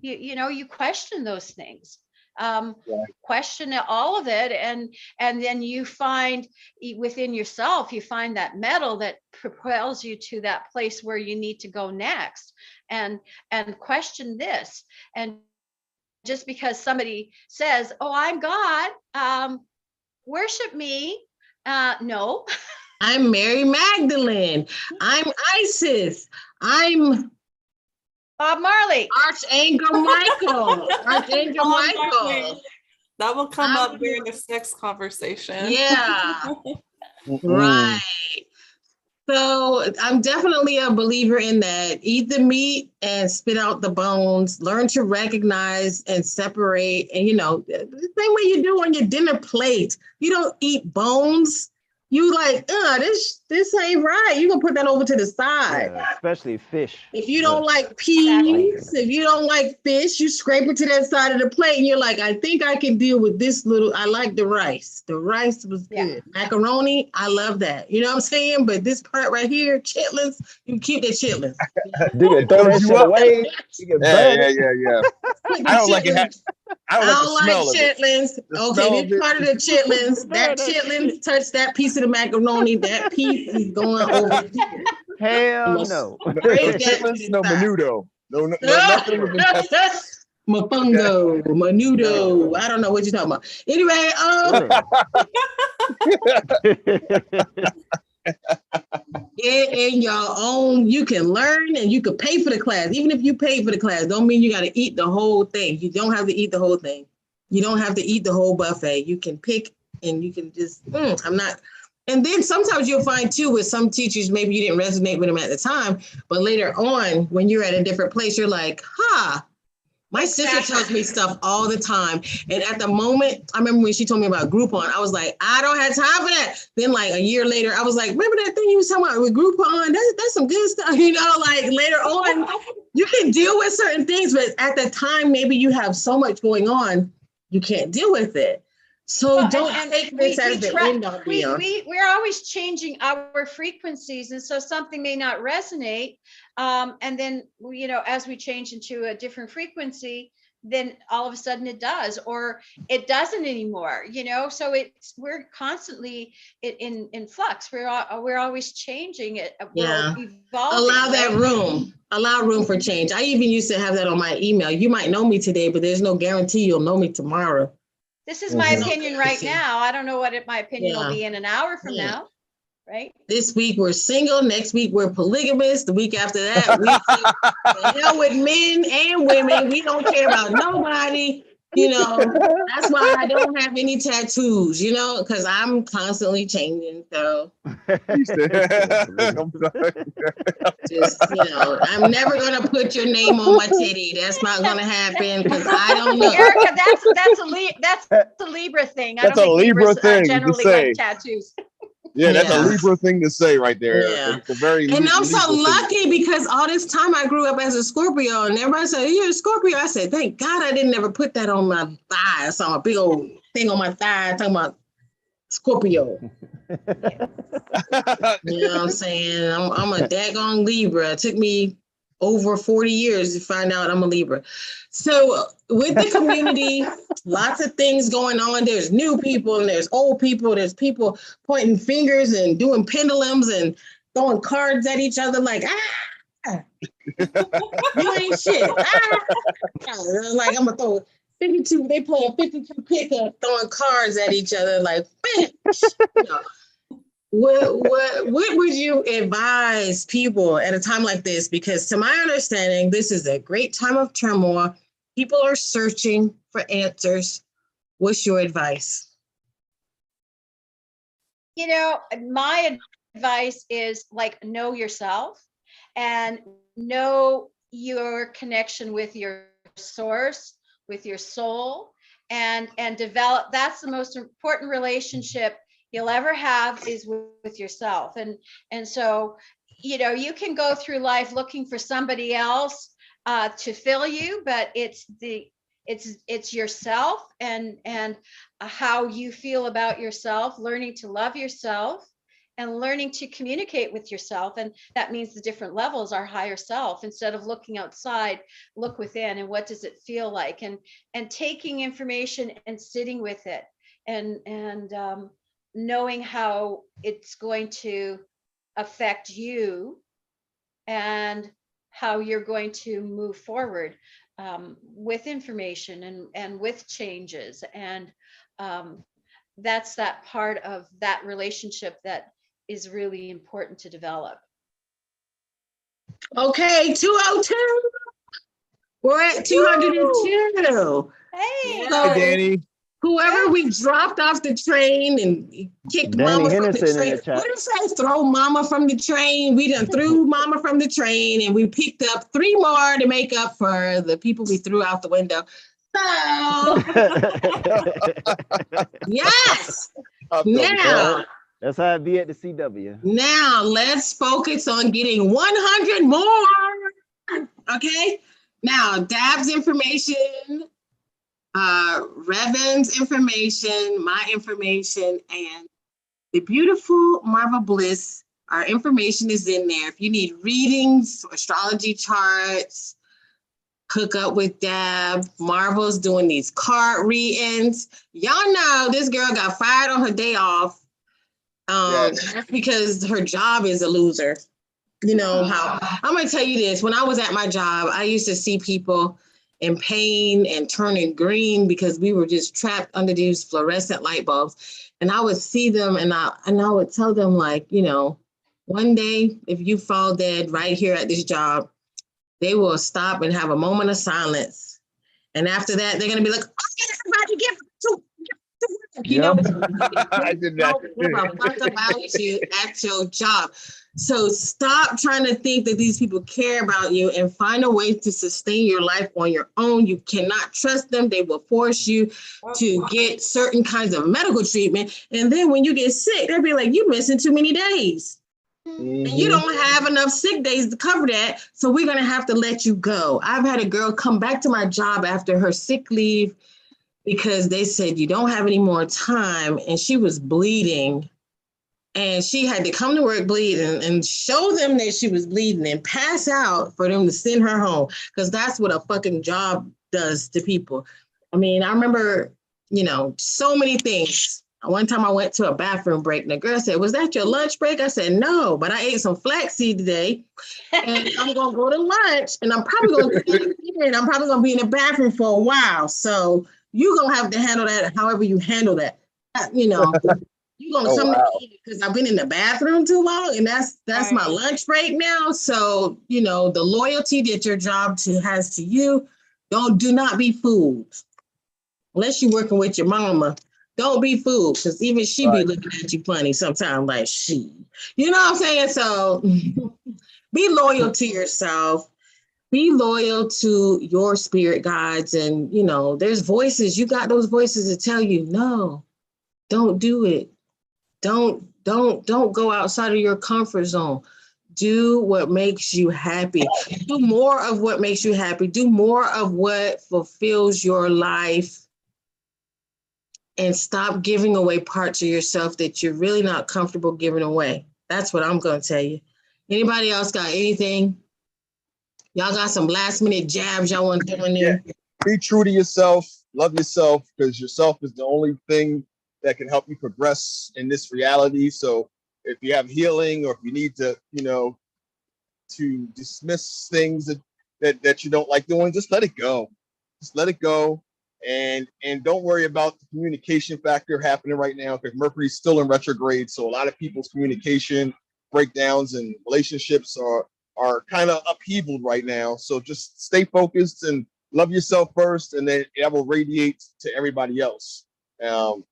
You question those things. Question all of it, and then you find within yourself, you find that metal that propels you to that place where you need to go next, and question this. And just because somebody says, oh, I'm God, worship me, no. I'm Mary Magdalene. I'm Isis. I'm Bob Marley. Archangel Michael. Archangel Michael. That will come I'm- up during the sex conversation. Yeah, Mm-mm. right. So I'm definitely a believer in that. Eat the meat and spit out the bones. Learn to recognize and separate. And the same way you do on your dinner plate. You don't eat bones. You like, this ain't right. You gonna put that over to the side. Yeah, especially fish. If you don't like peas, if you don't like fish, you scrape it to that side of the plate and you're like, I think I can deal with this little. I like the rice. The rice was good. Macaroni, I love that. You know what I'm saying? But this part right here, chitlins, you keep the chitlins. You can throw that Fills you shit up. away. You can Yeah, burn yeah, it. yeah, yeah. I don't like it. I I don't like the don't like smell of it. chitlins. The Okay, smell of this it. part of the chitlins, that Burn it. chitlins touch that piece of the macaroni, that piece is going over here. Hell no. No Break that to chitlins, the no side. menudo. No, nothing with the Mofongo, menudo. I don't know what you're talking about. Anyway, in your own, you can learn and you can pay for the class. Even if you pay for the class, don't mean you got to eat the whole thing. You don't have to eat the whole thing. You don't have to eat the whole buffet. You can pick and you can just, I'm not. And then sometimes you'll find too with some teachers, maybe you didn't resonate with them at the time, but later on, when you're at a different place, you're like, my sister tells me stuff all the time. And at the moment, I remember when she told me about Groupon, I was like, I don't have time for that. Then like a year later, I was like, remember that thing you was talking about with Groupon? That's some good stuff. Like later on, you can deal with certain things, but at the time, maybe you have so much going on, you can't deal with it. So don't take this as the end all be all. We're always changing our frequencies, and so something may not resonate. And then, as we change into a different frequency, then all of a sudden it does, or it doesn't anymore. So we're constantly in flux. We're always changing it. Yeah. We're evolving. Allow that right? room. Allow room for change. I even used to have that on my email. You might know me today, but there's no guarantee you'll know me tomorrow. This is my opinion right now. I don't know what my opinion will be in an hour from now, right? This week we're single. Next week we're polygamous. The week after that, we the hell with men and women. We don't care about nobody. That's why I don't have any tattoos, because I'm constantly changing. So I'm sorry. Just, I'm never gonna put your name on my titty. That's not gonna happen because I don't know. Erica, that's a Libra thing. I That's don't a think Libra Libras thing to generally say. like tattoos. Yeah, that's Yeah. a Libra thing to say right there. Yeah. It's a very And I'm so Libra thing. lucky because all this time I grew up as a Scorpio, and everybody said, "You're a Scorpio." I said, "Thank God I didn't ever put that on my thigh." I saw a big old thing on my thigh talking about Scorpio. You know what I'm saying? I'm a daggone Libra. It took me over 40 years to find out I'm a Libra. So with the community, lots of things going on. There's new people and there's old people. There's people pointing fingers and doing pendulums and throwing cards at each other like, you ain't shit. Like I'm gonna throw 52, they play a 52 pickup throwing cards at each other like, What would you advise people at a time like this? Because to my understanding, this is a great time of turmoil. People are searching for answers. What's your advice? My advice is know yourself and know your connection with your source, with your soul, and develop. That's the most important relationship you'll ever have is with yourself. And so, you can go through life looking for somebody else to fill you, but it's yourself and how you feel about yourself, learning to love yourself and learning to communicate with yourself. And that means the different levels are higher self. Instead of looking outside, look within and what does it feel like, and taking information and sitting with it and knowing how it's going to affect you and how you're going to move forward with information and with changes. And that's that part of that relationship that is really important to develop. Okay, 202. We're at 202. Hey, Hi, Danny. Whoever we dropped off the train and kicked Danny mama from the Henderson in train. the chat. What did it say? Throw mama from the train. We done threw mama from the train and we picked up 3 more to make up for the people we threw out the window. So, yes. Now, That's how it be at the CW. now let's focus on getting 100 more. Okay. Now, Dab's information, Revan's information, my information, and the beautiful Marva Bliss. Our information is in there. If you need readings, astrology charts, hook up with Dab. Marvel's doing these card readings. Y'all know this girl got fired on her day off. Yes. That's because her job is a loser. You know how, I'm gonna tell you this, when I was at my job, I used to see people in pain and turning green because we were just trapped under these fluorescent light bulbs. And I would see them and I would tell them, like, you know, one day if you fall dead right here at this job, they will stop and have a moment of silence. And after that, they're gonna be like, okay, everybody get to you know, I did that. give a fuck about you at your job. So stop trying to think that these people care about you and find a way to sustain your life on your own. You cannot trust them. They will force you to get certain kinds of medical treatment. And then when you get sick, they'll be like, you're missing too many days. And you don't have enough sick days to cover that. So we're going to have to let you go. I've had a girl come back to my job after her sick leave because they said, you don't have any more time. And she was bleeding. And she had to come to work bleeding and show them that she was bleeding and pass out for them to send her home. Because that's what a fucking job does to people. I mean, I remember, you know, so many things. One time I went to a bathroom break and the girl said, was that your lunch break? I said, no, but I ate some flaxseed today and I'm going to go to lunch and I'm probably going to and I'm probably going to be in the bathroom for a while. So you're going to have to handle that however you handle that. You know, you're going to come to me because I've been in the bathroom too long and that's my lunch break now. So, you know, the loyalty that your job has to you, do not be fooled. Unless you're working with your mama. Don't be fooled, because even she be looking at you funny sometimes, like she. You know what I'm saying? So be loyal to yourself. Be loyal to your spirit guides. And, you know, there's voices. You got those voices to tell you, no, don't do it. Don't go outside of your comfort zone. Do what makes you happy. Do more of what makes you happy. Do more of what fulfills your life. And stop giving away parts of yourself that you're really not comfortable giving away. That's what I'm going to tell you. Anybody else got anything? Y'all got some last minute jabs y'all want to throw in there? Yeah. Be true to yourself. Love yourself, because yourself is the only thing that can help you progress in this reality. So if you have healing or if you need to, you know, to dismiss things that you don't like doing, just let it go. Just let it go. And don't worry about the communication factor happening right now, because Mercury's still in retrograde. So a lot of people's communication breakdowns and relationships are kind of upheavaled right now. So just stay focused and love yourself first, and then that will radiate to everybody else. And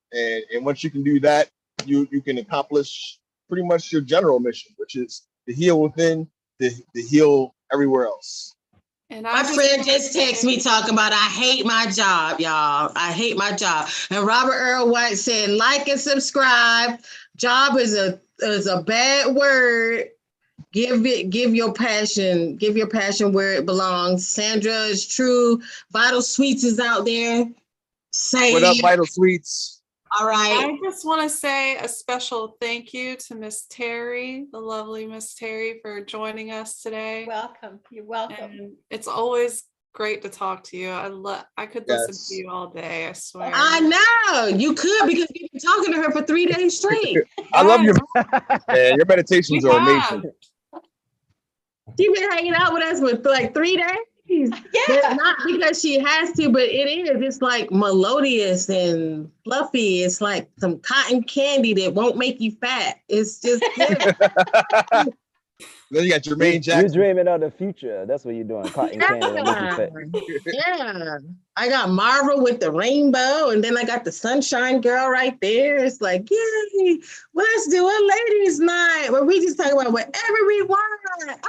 once you can do that, you can accomplish pretty much your general mission, which is to heal within, to heal everywhere else. And My friend just texted me talking about, I hate my job, y'all. I hate my job. And Robert Earl White said, like and subscribe. Job is a bad word. Give your passion where it belongs. Sandra is true. Vital Sweets is out there. What up, Vital Sweets? All right. I just want to say a special thank you to Miss Terri, the lovely Miss Terri, for joining us today. Welcome. You're welcome. And it's always great to talk to you. I could listen to you all day, I swear. I know you could, because you've been talking to her for 3 days straight. I love your man. Your meditations are amazing. You've been hanging out with us for like 3 days. Yeah. Not because she has to, but it is. It's like melodious and fluffy. It's like some cotton candy that won't make you fat. It's just good. Then you got Jermaine You're Jackson. dreaming of the future. That's what you're doing. Cotton candy don't make you fat. Yeah. I got Marvel with the rainbow, and then I got the sunshine girl right there. It's like, yay, well, let's do a ladies' night where we just talk about whatever we want.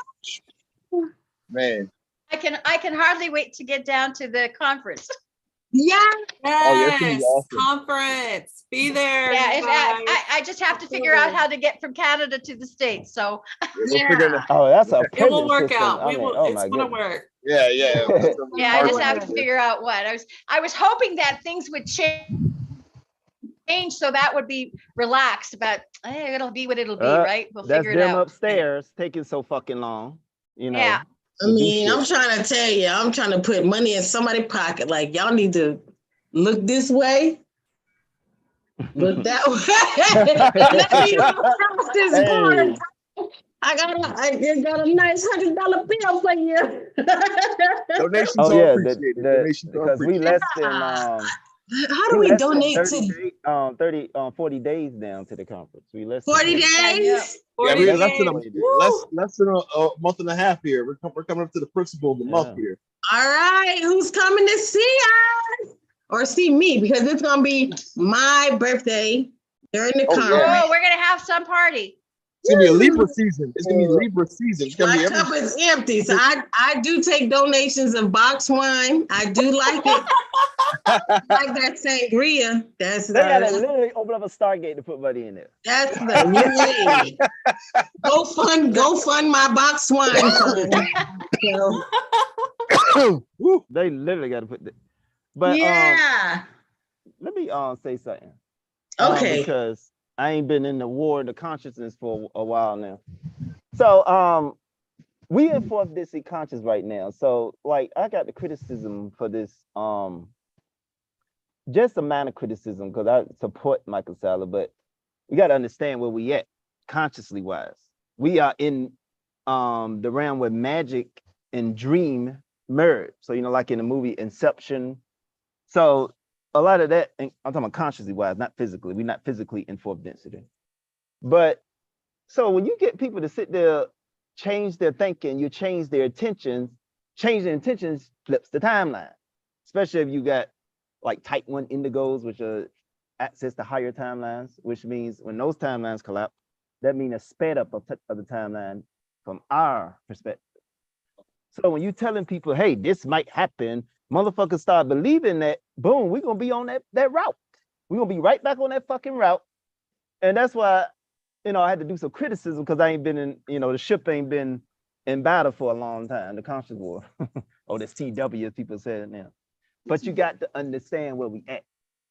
Man. I can hardly wait to get down to the conference. Yeah. Oh, yeah, it's gonna be Yes, awesome. conference. Be there. Yeah, you if guys. I just have to figure out how to get from Canada to the States. So We'll figure it out. Oh, that's a It prison will work system. out. I We mean, will. oh It's my gonna goodness. work. Yeah. yeah, I just have to figure out what. I was hoping that things would change so that would be relaxed, but it'll be what it'll be, right? We'll That's figure it them out. upstairs taking so fucking long. You know. Yeah. I mean, I'm trying to tell you, I'm trying to put money in somebody's pocket. Like, y'all need to look this way, look that way. Let me know across this board. I got a nice $100 bill for you. Donations Oh are yeah, appreciated. Donations are because we appreciated. less than How do we less than donate 30 to days, 40 days down to the conference. We less than 40 days? Yeah, 40 we're less than days. Woo! less than a month and a half here. We're coming up to the principal of the month here. All right, who's coming to see us or see me? Because it's gonna be my birthday during the conference. Oh, we're gonna have some party. It's gonna be a Libra season. It's gonna be Libra season. It's gonna My be cup is empty, so I do take donations of box wine. I do like it. Like that sangria. They gotta literally open up a Stargate to put money in there. That's the go fund my box wine fund. So, They literally got to put that. But yeah. let me say something. Okay. Because I ain't been in the war of the consciousness for a while now. So we in fourth density conscious right now. So like I got the criticism for this just a minor criticism because I support Michael Sala, but we got to understand where we at consciously wise. We are in the realm where magic and dream merge. So you know, like in the movie Inception. So a lot of that, and I'm talking about consciously wise, not physically. We're not physically in fourth density. But so when you get people to sit there, change their thinking, you change their intentions, change their intentions flips the timeline. Especially if you got like type 1 indigos, which are access to higher timelines, which means when those timelines collapse, that means a sped up of the timeline from our perspective. So when you're telling people, hey, this might happen, motherfuckers start believing that, boom, we're gonna be on that route. We're gonna be right back on that fucking route. And that's why, you know, I had to do some criticism because I ain't been in, you know, the ship ain't been in battle for a long time, the conscious war. Or this TW, as people say it now. But you got to understand where we at.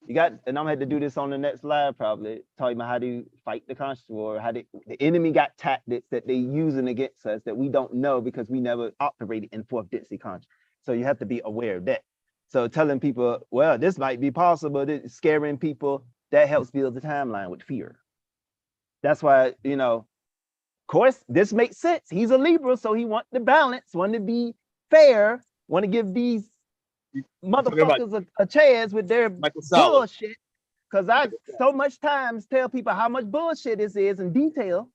You got, and I'm gonna have to do this on the next slide probably, talking about how to fight the conscious war, how the enemy got tactics that they using against us that we don't know because we never operated in fourth density conscious. So you have to be aware of that. So telling people, well, this might be possible, this scaring people, that helps build the timeline with fear. That's why, you know, of course, this makes sense. He's a Libra, so he wants the balance, want to be fair, want to give these motherfuckers a chance with their bullshit. Because I so much times tell people how much bullshit this is in detail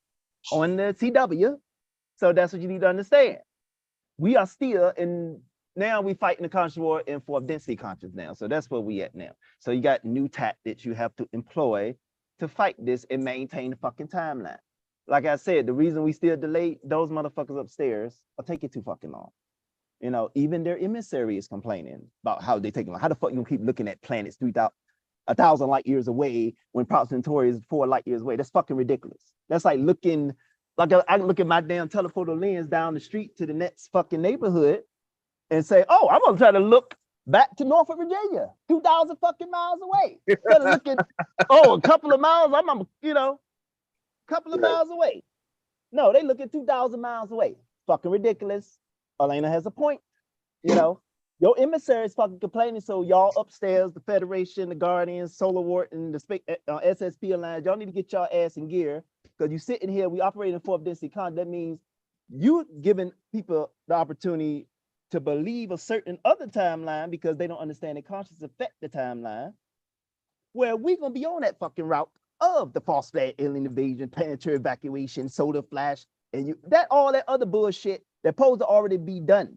on the CW. So that's what you need to understand. We are still in, now we fighting the conscious war in fourth density conscious now. So that's where we at now. So you got new tactics you have to employ to fight this and maintain the fucking timeline. Like I said, the reason we still delayed, those motherfuckers upstairs are taking too fucking long. You know, even their emissary is complaining about how they take long. How the fuck you gonna keep looking at planets 1,000 light years away when Proxima Centauri is 4 light years away? That's fucking ridiculous. That's like looking, like I look at my damn telephoto lens down the street to the next fucking neighborhood and say, oh, I'm gonna try to look back to Norfolk, Virginia, 2,000 fucking miles away. Instead of looking, oh, a couple of miles, I'm you know, a couple of miles away. No, they look at 2,000 miles away. Fucking ridiculous. Elena has a point. You know, your emissary is fucking complaining. So y'all upstairs, the Federation, the Guardians, Solar Wart, and the SSP Alliance, y'all need to get y'all ass in gear because you sitting here, we operate in fourth density con. That means you giving people the opportunity to believe a certain other timeline because they don't understand the conscious affect the timeline, where we're gonna be on that fucking route of the false flag, alien invasion, planetary evacuation, solar flash, and all that other bullshit that supposed to already be done.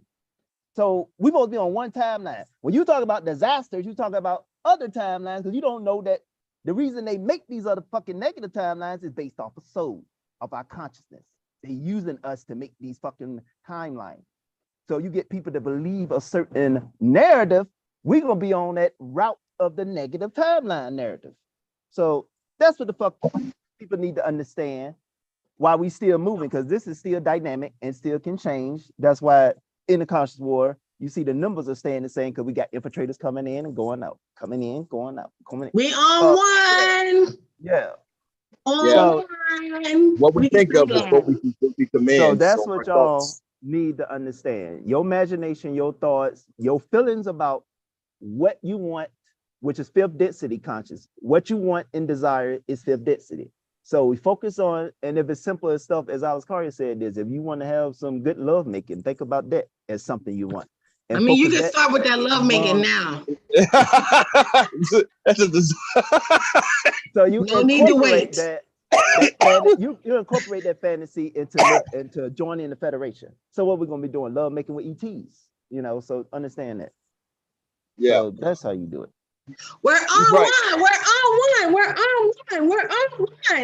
So we supposed to be on one timeline. When you talk about disasters, you talk about other timelines because you don't know that the reason they make these other fucking negative timelines is based off of soul, of our consciousness. They're using us to make these fucking timelines. So you get people to believe a certain narrative, we're gonna be on that route of the negative timeline narrative. So that's what the fuck people need to understand why we still moving, because this is still dynamic and still can change. That's why in the conscious war, you see the numbers are staying the same because we got infiltrators coming in and going out, coming in, going out, coming in. We on one. Yeah. On one. What we think of is what we command. So that's what y'all need to understand. Your imagination, your thoughts, your feelings about what you want, which is fifth density conscious. What you want and desire is fifth density. So we focus on, and if it's simple as stuff, as Alex Carrier said, is if you want to have some good love making, think about that as something you want. And I mean, you can start with that love making now. So you no need to wait. That you incorporate that fantasy into joining the federation. So what we're gonna be doing, love making with ETs, you know. So understand that. Yeah, so that's how you do it. We're on one. We're on one. We're on one. We're on one. All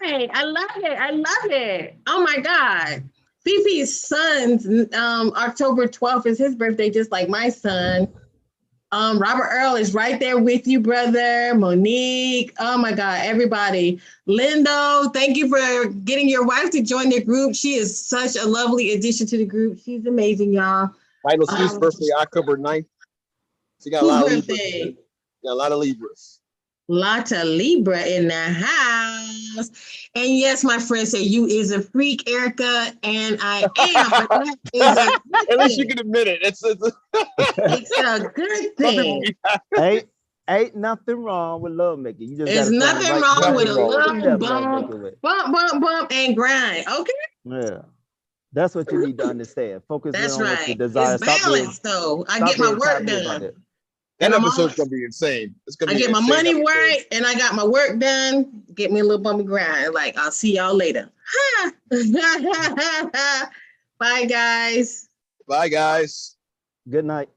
right. I love it. I love it. Oh my God. Fifi's son's October 12th is his birthday, just like my son. Robert Earl is right there with you, brother. Monique. Oh my God, everybody. Lindo, thank you for getting your wife to join the group. She is such a lovely addition to the group. She's amazing, y'all. Michael Steve's birthday, October 9th. She got a lot of Libras. Got a lot of Libras. Lot of Libra in the house. And yes, my friend said you is a freak, Erica, and I am. But that is a At least you can admit it. It's a good thing. Ain't nothing wrong with love making. You just There's nothing wrong with a little bump, and grind. Okay. Yeah. That's what you need to understand. Focus on what you desire. It's balanced, though. I get my work done. That episode's gonna be insane. It's gonna be. I get my money right, and I got my work done. Get me a little bumpy grind. Like, I'll see y'all later. Bye, guys. Bye, guys. Good night.